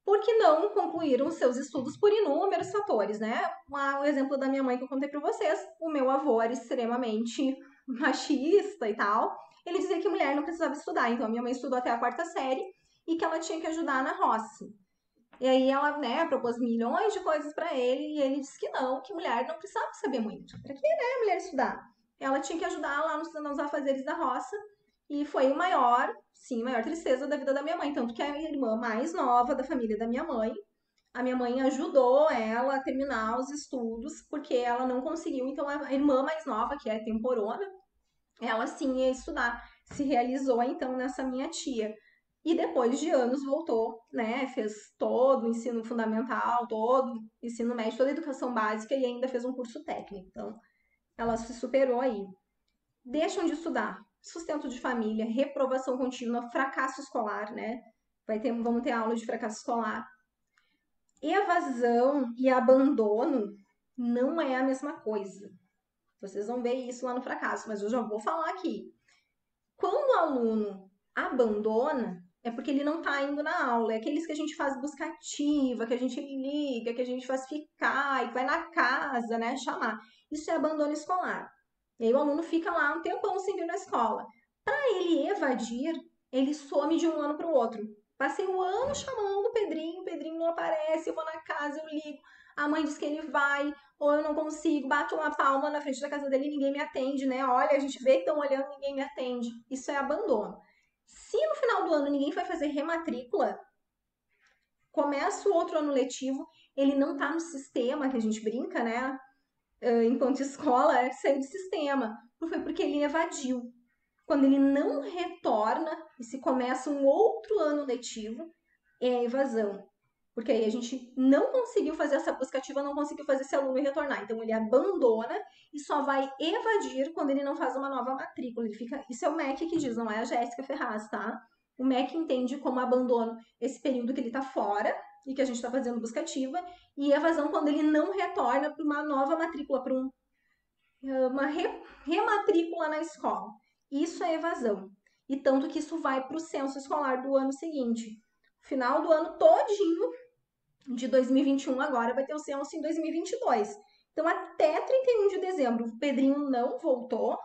porque não concluíram seus estudos por inúmeros fatores, né? O exemplo da minha mãe que eu contei para vocês, o meu avô era extremamente machista e tal. Ele dizia que mulher não precisava estudar, então a minha mãe estudou até a 4ª série e que ela tinha que ajudar na roça. E aí ela, né, propôs milhões de coisas para ele e ele disse que não, que mulher não precisava saber muito. Para que, né, a mulher estudar? Ela tinha que ajudar lá nos afazeres da roça. E foi maior tristeza da vida da minha mãe. Tanto que é a irmã mais nova da família da minha mãe. A minha mãe ajudou ela a terminar os estudos, porque ela não conseguiu. Então, a irmã mais nova, que é temporona, ela sim ia estudar. Se realizou, então, nessa minha tia. E depois de anos voltou, né? Fez todo o ensino fundamental, todo o ensino médio, toda a educação básica e ainda fez um curso técnico. Então, ela se superou aí. Deixam de estudar. Sustento de família, reprovação contínua, fracasso escolar, né? Vamos ter aula de fracasso escolar. Evasão e abandono Não é a mesma coisa. Vocês vão ver isso lá no fracasso, mas eu já vou falar aqui. Quando o aluno abandona, é porque ele não está indo na aula. É aqueles que a gente faz busca ativa, que a gente liga, que a gente faz ficar e vai na casa, né, chamar. Isso é abandono escolar. E aí o aluno fica lá um tempão sem vir na escola. Para ele evadir, ele some de um ano para o outro. Passei o ano chamando o Pedrinho não aparece, eu vou na casa, eu ligo, a mãe diz que ele vai, ou eu não consigo, bato uma palma na frente da casa dele e ninguém me atende, né? Olha, a gente vê que estão olhando, ninguém me atende. Isso é abandono. Se no final do ano ninguém vai fazer rematrícula, começa o outro ano letivo, ele não tá no sistema que a gente brinca, né? Enquanto escola, saiu do sistema. Não foi porque ele evadiu. Quando ele não retorna e se começa um outro ano letivo, é a evasão. Porque aí a gente não conseguiu fazer essa busca ativa, não conseguiu fazer esse aluno retornar. Então ele abandona e só vai evadir quando ele não faz uma nova matrícula. Ele fica... Isso é o MEC que diz, não é a Jéssica Ferraz, tá? O MEC entende como abandono esse período que ele está fora e que a gente está fazendo busca ativa, e evasão quando ele não retorna para uma nova matrícula, para uma rematrícula na escola. Isso é evasão. E tanto que isso vai para o censo escolar do ano seguinte. Final do ano todinho de 2021 agora vai ter o censo em 2022. Então, até 31 de dezembro, o Pedrinho não voltou,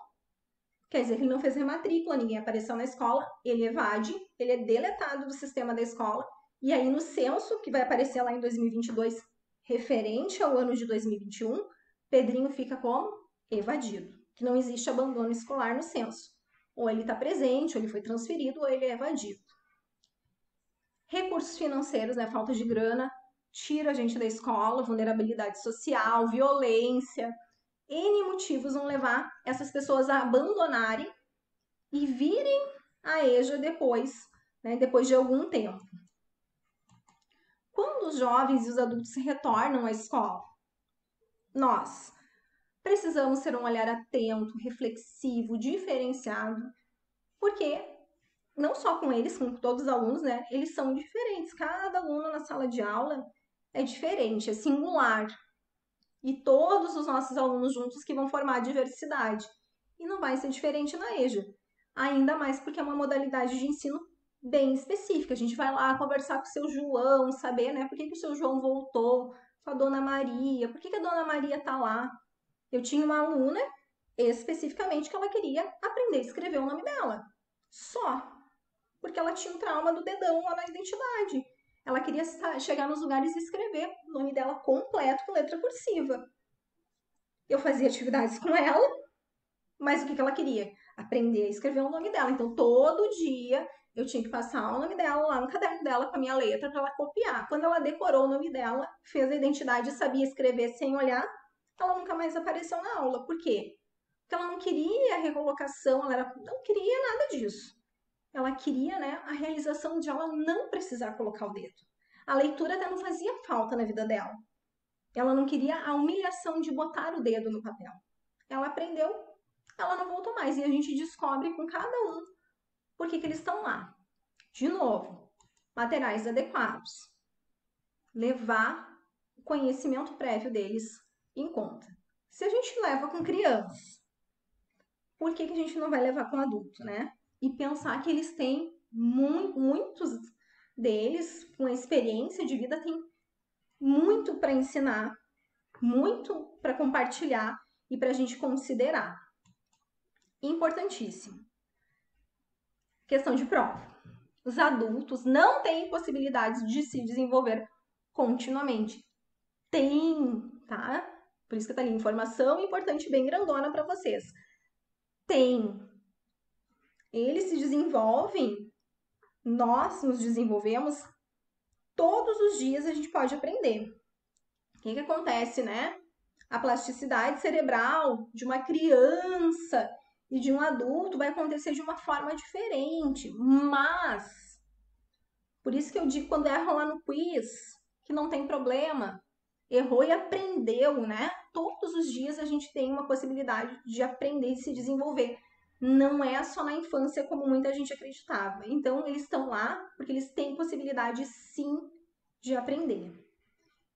quer dizer que ele não fez rematrícula, ninguém apareceu na escola, ele evade, ele é deletado do sistema da escola, e aí no censo, que vai aparecer lá em 2022, referente ao ano de 2021, Pedrinho fica como? Evadido, que não existe abandono escolar no censo. Ou ele está presente, ou ele foi transferido, ou ele é evadido. Recursos financeiros, né? Falta de grana, tira a gente da escola, vulnerabilidade social, violência. N motivos vão levar essas pessoas a abandonarem e virem a EJA depois, né? Depois de algum tempo. Quando os jovens e os adultos retornam à escola, nós precisamos ter um olhar atento, reflexivo, diferenciado, porque não só com eles, com todos os alunos, né? Eles são diferentes. Cada aluno na sala de aula é diferente, é singular. E todos os nossos alunos juntos que vão formar a diversidade. E não vai ser diferente na EJA. Ainda mais porque é uma modalidade de ensino bem específica. A gente vai lá conversar com o seu João, saber, né? Por que o seu João voltou, com a Dona Maria, por que a Dona Maria tá lá? Eu tinha uma aluna especificamente que ela queria aprender a escrever o nome dela. Só. Porque ela tinha um trauma do dedão lá na identidade. Ela queria chegar nos lugares e escrever o nome dela completo com letra cursiva. Eu fazia atividades com ela, mas o que ela queria? Aprender a escrever o nome dela. Então, todo dia eu tinha que passar o nome dela lá no caderno dela com a minha letra para ela copiar. Quando ela decorou o nome dela, fez a identidade e sabia escrever sem olhar, ela nunca mais apareceu na aula. Por quê? Porque ela não queria a recolocação, ela não queria nada disso. Ela queria, né, a realização de ela não precisar colocar o dedo. A leitura até não fazia falta na vida dela. Ela não queria a humilhação de botar o dedo no papel. Ela aprendeu, ela não voltou mais. E a gente descobre com cada um por que eles estão lá. De novo, materiais adequados. Levar o conhecimento prévio deles em conta. Se a gente leva com crianças, por que a gente não vai levar com adulto, né? E pensar que eles têm, muitos deles, com experiência de vida, têm muito para ensinar, muito para compartilhar e para a gente considerar. Importantíssimo. Questão de prova. Os adultos não têm possibilidades de se desenvolver continuamente. Tem, tá? Por isso que tá ali, informação importante, bem grandona para vocês. Tem. Eles se desenvolvem, nós nos desenvolvemos, todos os dias a gente pode aprender. O que acontece, né? A plasticidade cerebral de uma criança e de um adulto vai acontecer de uma forma diferente, mas por isso que eu digo quando erram lá no quiz que não tem problema, errou e aprendeu, né? Todos os dias a gente tem uma possibilidade de aprender e se desenvolver. Não é só na infância como muita gente acreditava. Então eles estão lá porque eles têm possibilidade sim de aprender.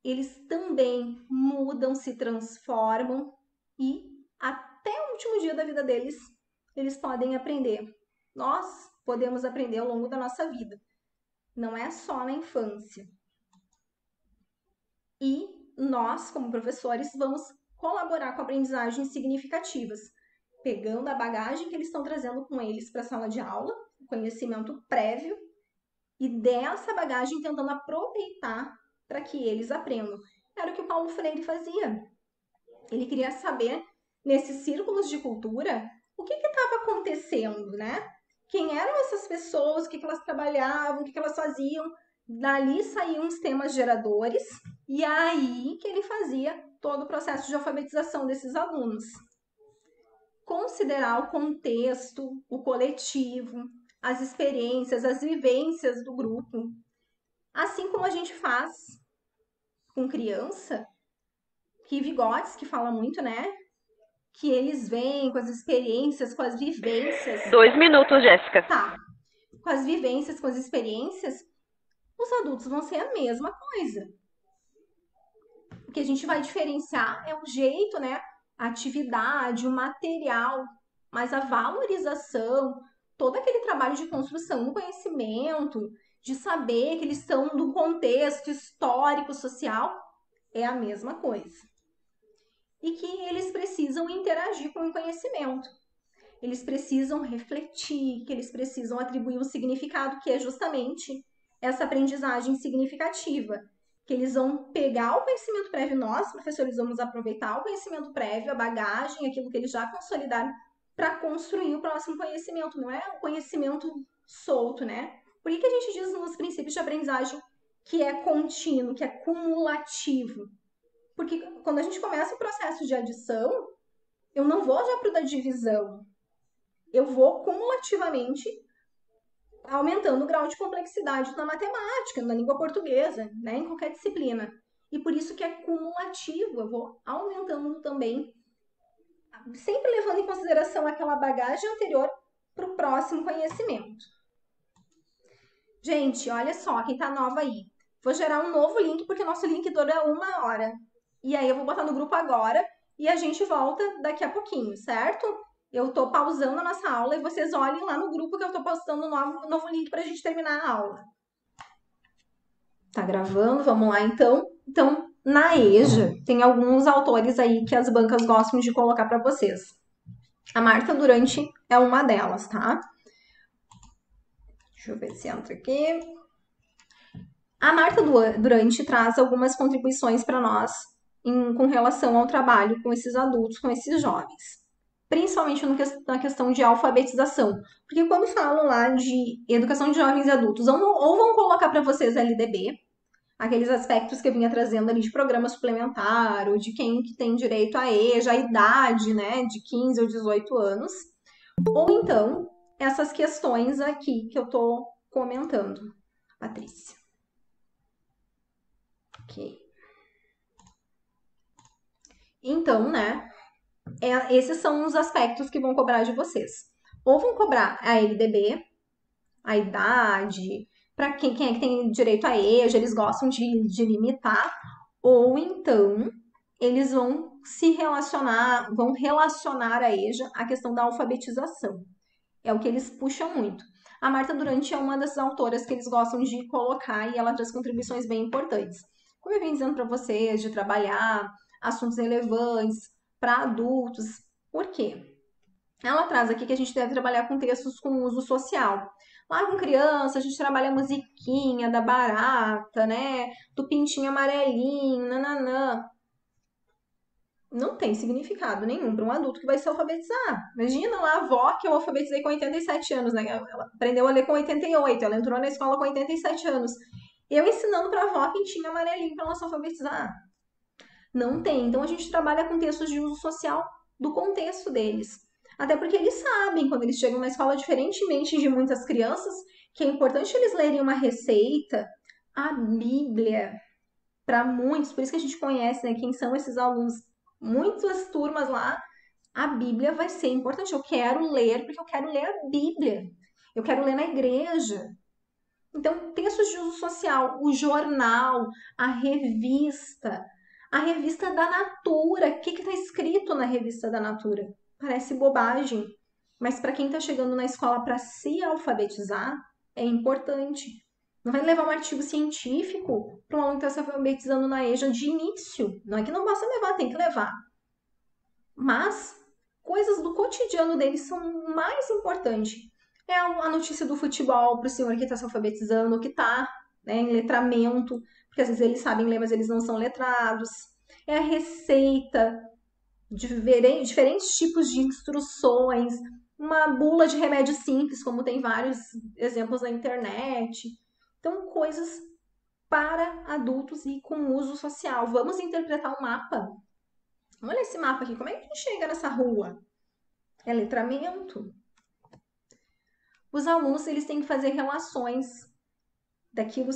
eles também mudam, se transformam e até o último dia da vida deles, eles podem aprender. Nós podemos aprender ao longo da nossa vida. Não é só na infância. E nós, como professores, vamos colaborar com aprendizagens significativas, pegando a bagagem que eles estão trazendo com eles para a sala de aula, conhecimento prévio, e dessa bagagem tentando aproveitar para que eles aprendam. Era o que o Paulo Freire fazia. Ele queria saber, nesses círculos de cultura, o que estava acontecendo, né? Quem eram essas pessoas, o que elas trabalhavam, o que elas faziam. Dali saíam os temas geradores, e aí que ele fazia todo o processo de alfabetização desses alunos. Considerar o contexto, o coletivo, as experiências, as vivências do grupo. Assim como a gente faz com criança, que Vygotsky fala muito, né? Que eles vêm com as experiências, com as vivências. 2 minutos, Jéssica. Tá. Com as vivências, com as experiências, os adultos vão ser a mesma coisa. O que a gente vai diferenciar é o jeito, né? A atividade, o material, mas a valorização, todo aquele trabalho de construção do conhecimento, de saber que eles estão no contexto histórico, social, é a mesma coisa. E que eles precisam interagir com o conhecimento. Eles precisam refletir, que eles precisam atribuir um significado, que é justamente essa aprendizagem significativa. Que eles vão pegar o conhecimento prévio, nós, professores, vamos aproveitar o conhecimento prévio, a bagagem, aquilo que eles já consolidaram, para construir o próximo conhecimento. Não é um conhecimento solto, né? Por que a gente diz nos princípios de aprendizagem que é contínuo, que é cumulativo? Porque quando a gente começa o processo de adição, eu não vou já para o da divisão. Eu vou cumulativamente aumentando o grau de complexidade na matemática, na língua portuguesa, né, em qualquer disciplina. E por isso que é cumulativo, eu vou aumentando também, sempre levando em consideração aquela bagagem anterior para o próximo conhecimento. Gente, olha só, quem tá nova aí. Vou gerar um novo link, porque nosso link dura 1 hora. E aí eu vou botar no grupo agora e a gente volta daqui a pouquinho, certo? Eu tô pausando a nossa aula e vocês olhem lá no grupo que eu tô postando um novo link pra gente terminar a aula. Tá gravando? Vamos lá, então. Então, na EJA, tem alguns autores aí que as bancas gostam de colocar pra vocês. A Marta Durante é uma delas, tá? Deixa eu ver se entra aqui. A Marta Durante traz algumas contribuições para nós com relação ao trabalho com esses adultos, com esses jovens. Principalmente na questão de alfabetização. Porque quando falam lá de educação de jovens e adultos, ou vão colocar para vocês LDB, aqueles aspectos que eu vinha trazendo ali de programa suplementar, ou de quem que tem direito a EJA, a idade, né, de 15 ou 18 anos. Ou então, essas questões aqui que eu tô comentando. Patrícia. Ok. Então, né, esses são os aspectos que vão cobrar de vocês. Ou vão cobrar a LDB, a idade, para quem é que tem direito a EJA, eles gostam de limitar, ou então eles vão vão relacionar a EJA à questão da alfabetização. É o que eles puxam muito. A Marta Durante é uma das autoras que eles gostam de colocar e ela traz contribuições bem importantes. Como eu venho dizendo para vocês, de trabalhar assuntos relevantes para adultos. Por quê? Ela traz aqui que a gente deve trabalhar com textos com uso social. Lá com criança, a gente trabalha a musiquinha da barata, né? Do pintinho amarelinho, nananã. Não tem significado nenhum para um adulto que vai se alfabetizar. Imagina lá a avó que eu alfabetizei com 87 anos, né? Ela aprendeu a ler com 88, ela entrou na escola com 87 anos. Eu ensinando para a avó pintinho amarelinho para ela se alfabetizar. Não tem. Então, a gente trabalha com textos de uso social do contexto deles. Até porque eles sabem, quando eles chegam na escola, diferentemente de muitas crianças, que é importante eles lerem uma receita, a Bíblia, para muitos, por isso que a gente conhece, né, quem são esses alunos. Muitas turmas lá, a Bíblia vai ser importante. Eu quero ler, porque eu quero ler a Bíblia. Eu quero ler na igreja. Então, textos de uso social, o jornal, a revista da Natura. O que está escrito na revista da Natura? Parece bobagem, mas para quem está chegando na escola para se alfabetizar, é importante. Não vai levar um artigo científico para um aluno que está se alfabetizando na EJA de início. Não é que não possa levar, tem que levar. Mas coisas do cotidiano deles são mais importantes. É a notícia do futebol para o senhor que está se alfabetizando, que está, né, em letramento, porque às vezes eles sabem ler, mas eles não são letrados. É a receita, diferentes tipos de instruções, uma bula de remédio simples, como tem vários exemplos na internet. Então, coisas para adultos e com uso social. Vamos interpretar o mapa. Olha esse mapa aqui, como é que a gente chega nessa rua? É letramento. Os alunos, eles têm que fazer relações daquilo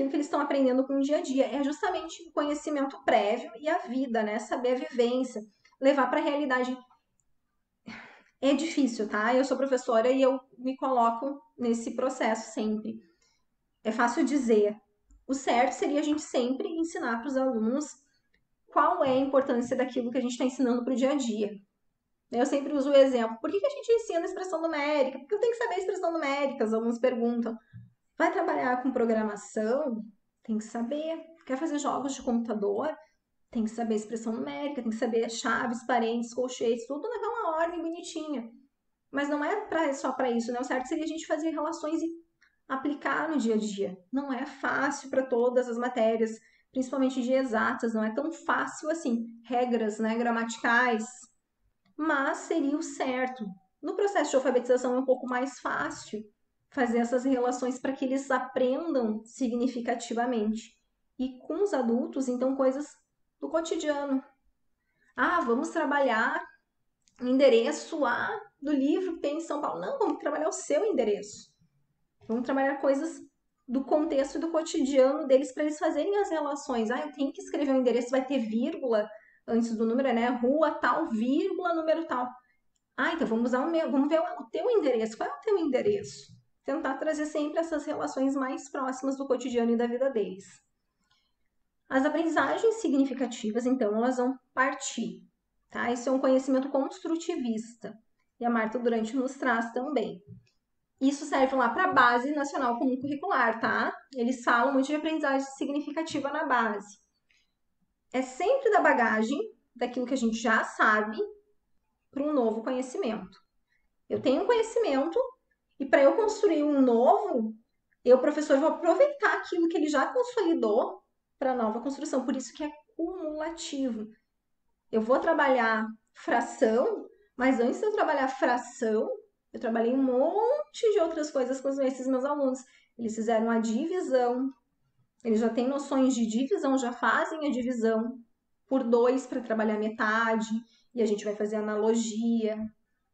que eles estão aprendendo com o dia a dia. É justamente o conhecimento prévio e a vida, né? Saber a vivência, levar para a realidade. É difícil, tá? Eu sou professora e eu me coloco nesse processo sempre. É fácil dizer. O certo seria a gente sempre ensinar para os alunos qual é a importância daquilo que a gente está ensinando para o dia a dia. Eu sempre uso o exemplo. Por que a gente ensina expressão numérica? Porque eu tenho que saber a expressão numérica. Os alunos perguntam. Vai trabalhar com programação? Tem que saber. Quer fazer jogos de computador? Tem que saber expressão numérica, tem que saber chaves, parênteses, colchetes, tudo naquela ordem bonitinha. Mas não é só para isso, né? O certo seria a gente fazer relações e aplicar no dia a dia. Não é fácil para todas as matérias, principalmente de exatas, não é tão fácil assim. Regras, né, gramaticais, mas seria o certo. No processo de alfabetização é um pouco mais fácil fazer essas relações para que eles aprendam significativamente. E com os adultos, então, coisas do cotidiano. Ah, vamos trabalhar o endereço A do livro que tem em São Paulo. Não, vamos trabalhar o seu endereço. Vamos trabalhar coisas do contexto e do cotidiano deles para eles fazerem as relações. Ah, eu tenho que escrever um endereço, vai ter vírgula antes do número, né? Rua tal, vírgula, número tal. Ah, então vamos usar vamos ver o teu endereço. Qual é o teu endereço? Tentar trazer sempre essas relações mais próximas do cotidiano e da vida deles. As aprendizagens significativas, então, elas vão partir, tá? Isso é um conhecimento construtivista. E a Marta Durante nos traz também. Isso serve lá para a Base Nacional Comum Curricular, tá? Eles falam muito de aprendizagem significativa na base. É sempre da bagagem, daquilo que a gente já sabe, para um novo conhecimento. Eu tenho um conhecimento e para eu construir um novo, eu, professor, vou aproveitar aquilo que ele já consolidou para a nova construção. Por isso que é cumulativo. Eu vou trabalhar fração, mas antes de eu trabalhar fração, eu trabalhei um monte de outras coisas com esses meus alunos. Eles fizeram a divisão, eles já têm noções de divisão, já fazem a divisão por 2 para trabalhar metade, e a gente vai fazer analogia.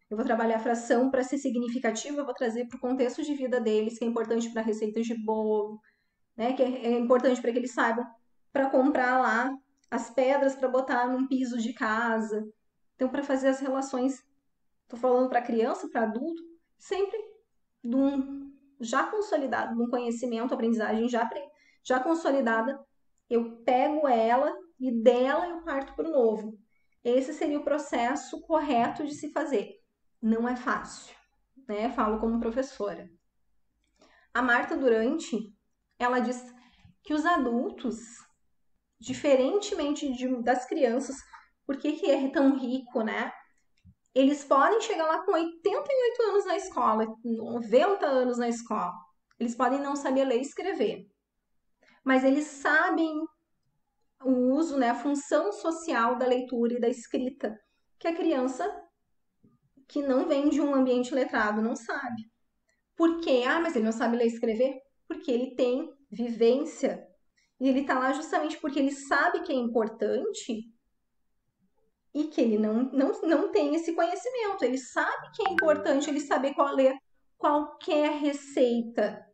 Eu vou trabalhar a fração para ser significativa, eu vou trazer para o contexto de vida deles, que é importante para receitas de bolo, né? Que é importante para que eles saibam para comprar lá as pedras para botar num piso de casa. Então, para fazer as relações, estou falando para criança, para adulto, sempre de um já consolidado, de um conhecimento, aprendizagem já consolidada, eu pego ela e dela eu parto para o novo. Esse seria o processo correto de se fazer. Não é fácil, né? Falo como professora. A Marta Durante, ela diz que os adultos, diferentemente das crianças, por que é tão rico, né? Eles podem chegar lá com 88 anos na escola, 90 anos na escola. Eles podem não saber ler e escrever, mas eles sabem o uso, né, a função social da leitura e da escrita, que a criança que não vem de um ambiente letrado não sabe. Por quê? Ah, mas ele não sabe ler e escrever? Porque ele tem vivência. E ele está lá justamente porque ele sabe que é importante e que ele não tem esse conhecimento. Ele sabe que é importante ele saber ler qualquer receita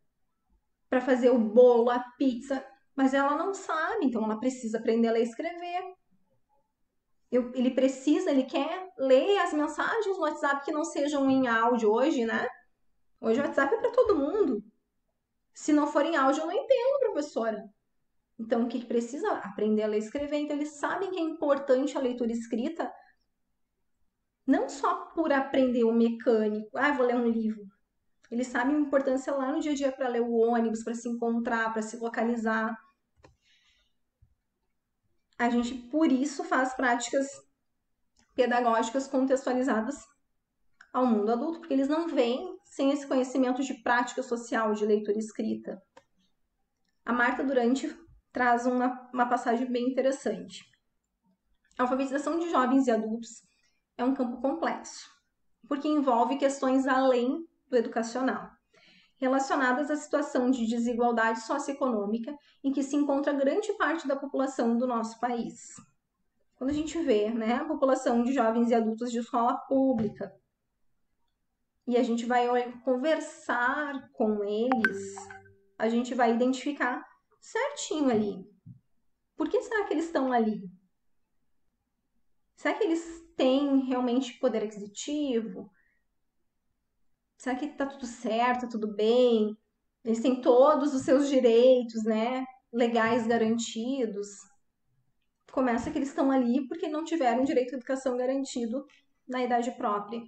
para fazer o bolo, a pizza, mas ela não sabe, então ela precisa aprender a ler e escrever. Ele quer ler as mensagens no WhatsApp que não sejam em áudio hoje, né? Hoje o WhatsApp é para todo mundo. Se não for em áudio, eu não entendo, professora. Então, o que precisa? Aprender a ler e escrever. Então, eles sabem que é importante a leitura escrita, não só por aprender o mecânico, vou ler um livro. Eles sabem a importância lá no dia a dia para ler o ônibus, para se encontrar, para se localizar. A gente, por isso, faz práticas pedagógicas contextualizadas ao mundo adulto, porque eles não vêm sem esse conhecimento de prática social, de leitura escrita. A Marta Durante traz uma passagem bem interessante. A alfabetização de jovens e adultos é um campo complexo, porque envolve questões além do educacional, relacionadas à situação de desigualdade socioeconômica em que se encontra grande parte da população do nosso país. Quando a gente vê, né, a população de jovens e adultos de escola pública, e a gente vai conversar com eles, a gente vai identificar certinho ali. Por que será que eles estão ali? Será que eles têm realmente poder aquisitivo? Será que tá tudo certo, tá tudo bem? Eles têm todos os seus direitos, né, legais garantidos? Começa que eles estão ali porque não tiveram direito à educação garantido na idade própria.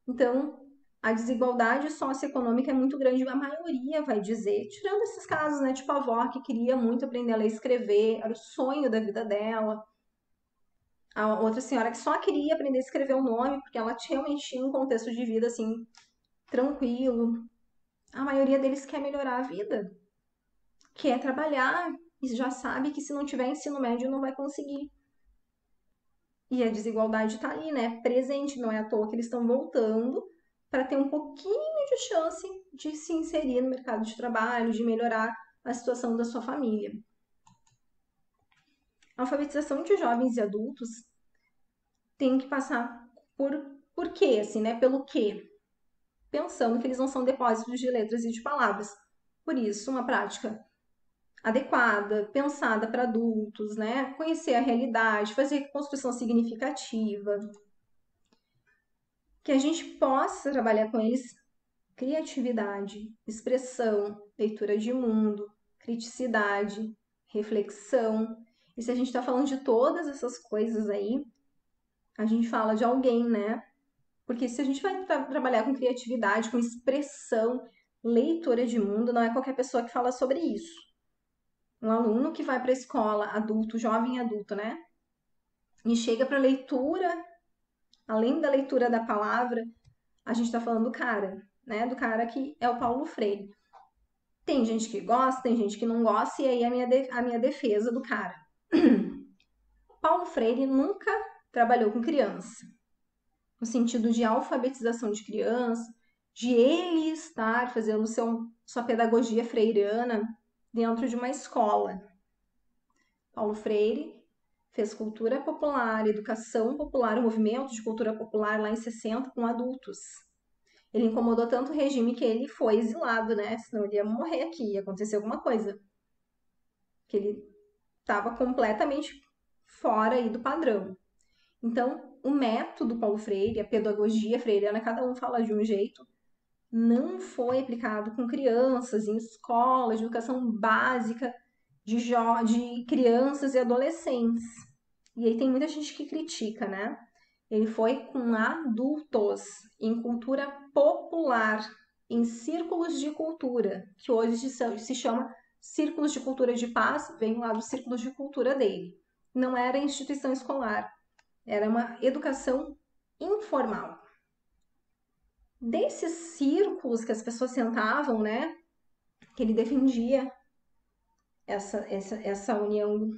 Então, a desigualdade socioeconômica é muito grande, a maioria vai dizer, tirando esses casos, né, tipo a avó que queria muito aprender a ler e escrever, era o sonho da vida dela. A outra senhora que só queria aprender a escrever o nome, porque ela realmente tinha um contexto de vida, assim, tranquilo. A maioria deles quer melhorar a vida, quer trabalhar, e já sabe que se não tiver ensino médio não vai conseguir. E a desigualdade está ali, né? Presente, não é à toa que eles estão voltando para ter um pouquinho de chance de se inserir no mercado de trabalho, de melhorar a situação da sua família. A alfabetização de jovens e adultos tem que passar por quê, assim, né? Pelo quê? Pensando que eles não são depósitos de letras e de palavras. Por isso, uma prática adequada, pensada para adultos, né? Conhecer a realidade, fazer construção significativa, que a gente possa trabalhar com eles criatividade, expressão, leitura de mundo, criticidade, reflexão. E se a gente está falando de todas essas coisas aí, a gente fala de alguém, né? Porque se a gente vai trabalhar com criatividade, com expressão, leitura de mundo, não é qualquer pessoa que fala sobre isso. Um aluno que vai para a escola, adulto, jovem adulto, né? E chega para leitura, além da leitura da palavra, a gente está falando do cara, né? Do cara que é o Paulo Freire. Tem gente que gosta, tem gente que não gosta, e aí a minha defesa do cara. Paulo Freire nunca trabalhou com criança, no sentido de alfabetização de criança, de ele estar fazendo sua pedagogia freiriana dentro de uma escola. Paulo Freire fez cultura popular, educação popular, o movimento de cultura popular lá em 60 com adultos. Ele incomodou tanto o regime que ele foi exilado, né? Senão ele ia morrer aqui, ia acontecer alguma coisa. Que ele estava completamente fora aí do padrão. Então, o método Paulo Freire, a pedagogia freiriana, cada um fala de um jeito, não foi aplicado com crianças em escolas de educação básica de crianças e adolescentes. E aí tem muita gente que critica, né? Ele foi com adultos, em cultura popular, em círculos de cultura, que hoje se chama Círculos de Cultura de Paz, vem lá dos círculos de cultura dele. Não era instituição escolar, era uma educação informal. Desses círculos que as pessoas sentavam, né, que ele defendia essa união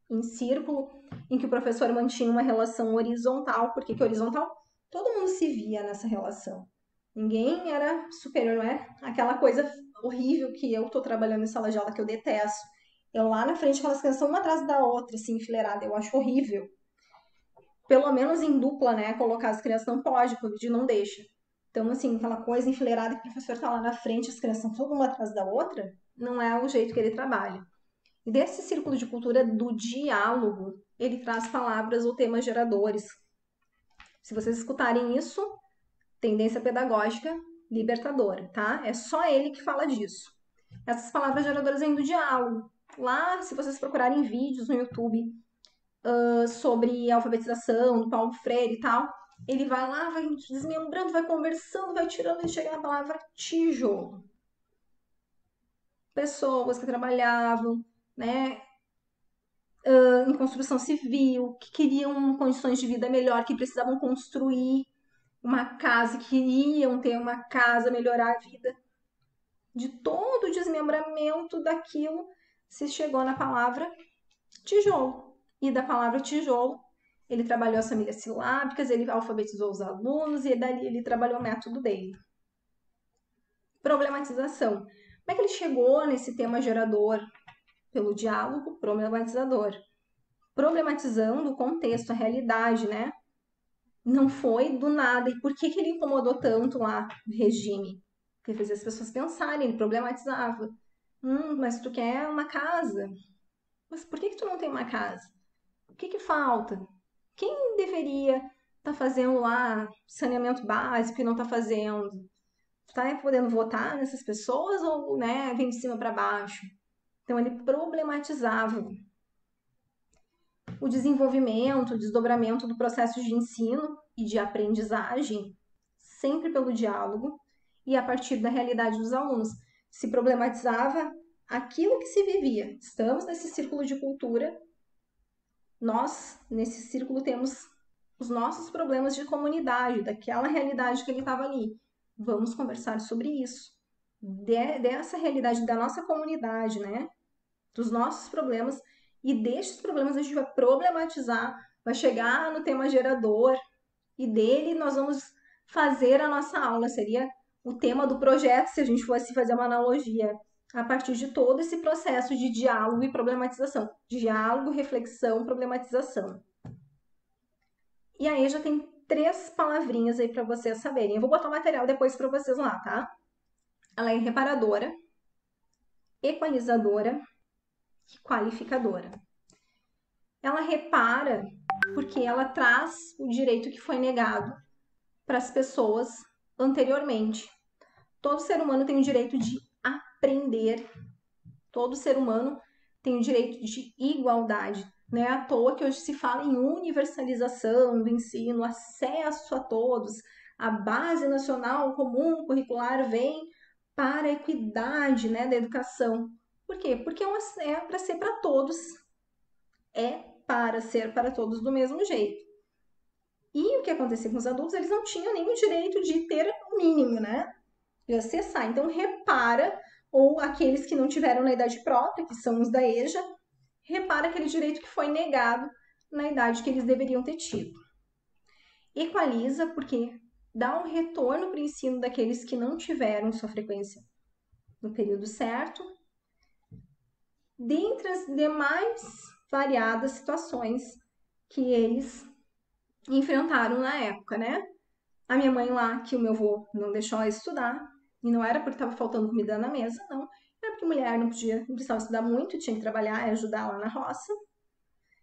em círculo, em que o professor mantinha uma relação horizontal. Por que horizontal? Todo mundo se via nessa relação. Ninguém era superior, não é? Aquela coisa horrível que eu tô trabalhando em sala de aula que eu detesto. Eu lá na frente, aquelas crianças uma atrás da outra, assim, enfileirada. Eu acho horrível. Pelo menos em dupla, né? Colocar as crianças não pode, o Covid não deixa. Então, assim, aquela coisa enfileirada que o professor tá lá na frente, as crianças estão todas uma atrás da outra, não é o jeito que ele trabalha. E desse círculo de cultura do diálogo, ele traz palavras ou temas geradores. Se vocês escutarem isso, tendência pedagógica libertadora, tá? É só ele que fala disso. Essas palavras geradoras vêm do diálogo. Lá, se vocês procurarem vídeos no YouTube sobre alfabetização, do Paulo Freire e tal, ele vai lá, vai desmembrando, vai conversando, vai tirando e chega na palavra tijolo. Pessoas que trabalhavam, né, em construção civil, que queriam condições de vida melhor, que precisavam construir uma casa, que queriam ter uma casa, melhorar a vida. De todo o desmembramento daquilo, se chegou na palavra tijolo. E da palavra tijolo, ele trabalhou as famílias silábicas, ele alfabetizou os alunos e dali ele trabalhou o método dele. Problematização. Como é que ele chegou nesse tema gerador? Pelo diálogo problematizador. Problematizando o contexto, a realidade, né? Não foi do nada. E por que ele incomodou tanto lá o regime? Porque fazia as pessoas pensarem, ele problematizava. Mas tu quer uma casa? Mas por que tu não tem uma casa? O que falta? Quem deveria estar fazendo lá saneamento básico e não está fazendo? Está podendo votar nessas pessoas ou, né, vem de cima para baixo? Então ele problematizava o desenvolvimento, o desdobramento do processo de ensino e de aprendizagem, sempre pelo diálogo e a partir da realidade dos alunos. Se problematizava aquilo que se vivia. Estamos nesse círculo de cultura, nós, nesse círculo, temos os nossos problemas de comunidade, daquela realidade que ele estava ali. Vamos conversar sobre isso. Dessa realidade da nossa comunidade, né? Dos nossos problemas. E destes problemas a gente vai problematizar, vai chegar no tema gerador. E dele nós vamos fazer a nossa aula. Seria o tema do projeto, se a gente fosse fazer uma analogia. A partir de todo esse processo de diálogo e problematização. Diálogo, reflexão, problematização. E aí já tem 3 palavrinhas aí para vocês saberem. Eu vou botar o material depois para vocês lá, tá? Ela é reparadora, equalizadora e qualificadora. Ela repara porque ela traz o direito que foi negado para as pessoas anteriormente. Todo ser humano tem o direito de aprender. Todo ser humano tem o direito de igualdade. Não é à toa que hoje se fala em universalização do ensino, acesso a todos. A Base Nacional Comum Curricular vem para a equidade, né, da educação. Por quê? Porque é para ser para todos. É para ser para todos do mesmo jeito. E o que acontecia com os adultos? Eles não tinham nenhum direito de ter o mínimo, né? De acessar. Então, repara, ou aqueles que não tiveram na idade própria, que são os da EJA, repara aquele direito que foi negado na idade que eles deveriam ter tido. Equaliza, porque dá um retorno para o ensino daqueles que não tiveram sua frequência no período certo, dentre as demais variadas situações que eles enfrentaram na época, né? A minha mãe lá, que o meu avô não deixou ela estudar, e não era porque estava faltando comida na mesa, não. Era porque mulher não precisava estudar muito, tinha que trabalhar e ajudar lá na roça.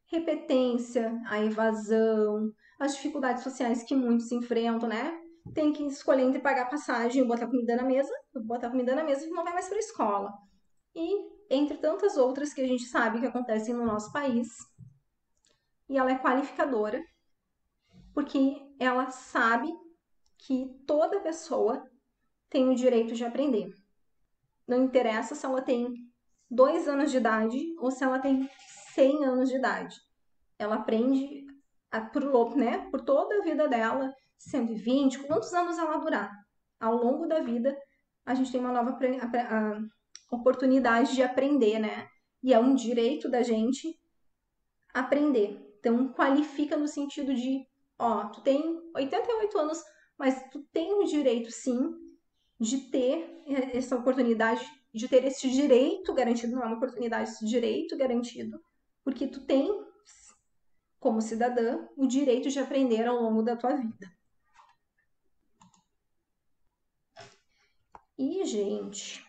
Repetência, a evasão, as dificuldades sociais que muitos enfrentam, né? Tem que escolher entre pagar passagem ou botar comida na mesa, e não vai mais para a escola. E entre tantas outras que a gente sabe que acontecem no nosso país. E ela é qualificadora, porque ela sabe que toda pessoa tem o direito de aprender. Não interessa se ela tem 2 anos de idade ou se ela tem 100 anos de idade. Ela aprende por toda a vida dela, 120, quantos anos ela durar. Ao longo da vida, a gente tem uma nova oportunidade de aprender, né? E é um direito da gente aprender. Então, qualifica no sentido de, tu tem 88 anos, mas tu tem o direito, sim, de ter essa oportunidade, de ter esse direito garantido, não é uma oportunidade, esse direito garantido, porque tu tem, como cidadã, o direito de aprender ao longo da tua vida. E, gente,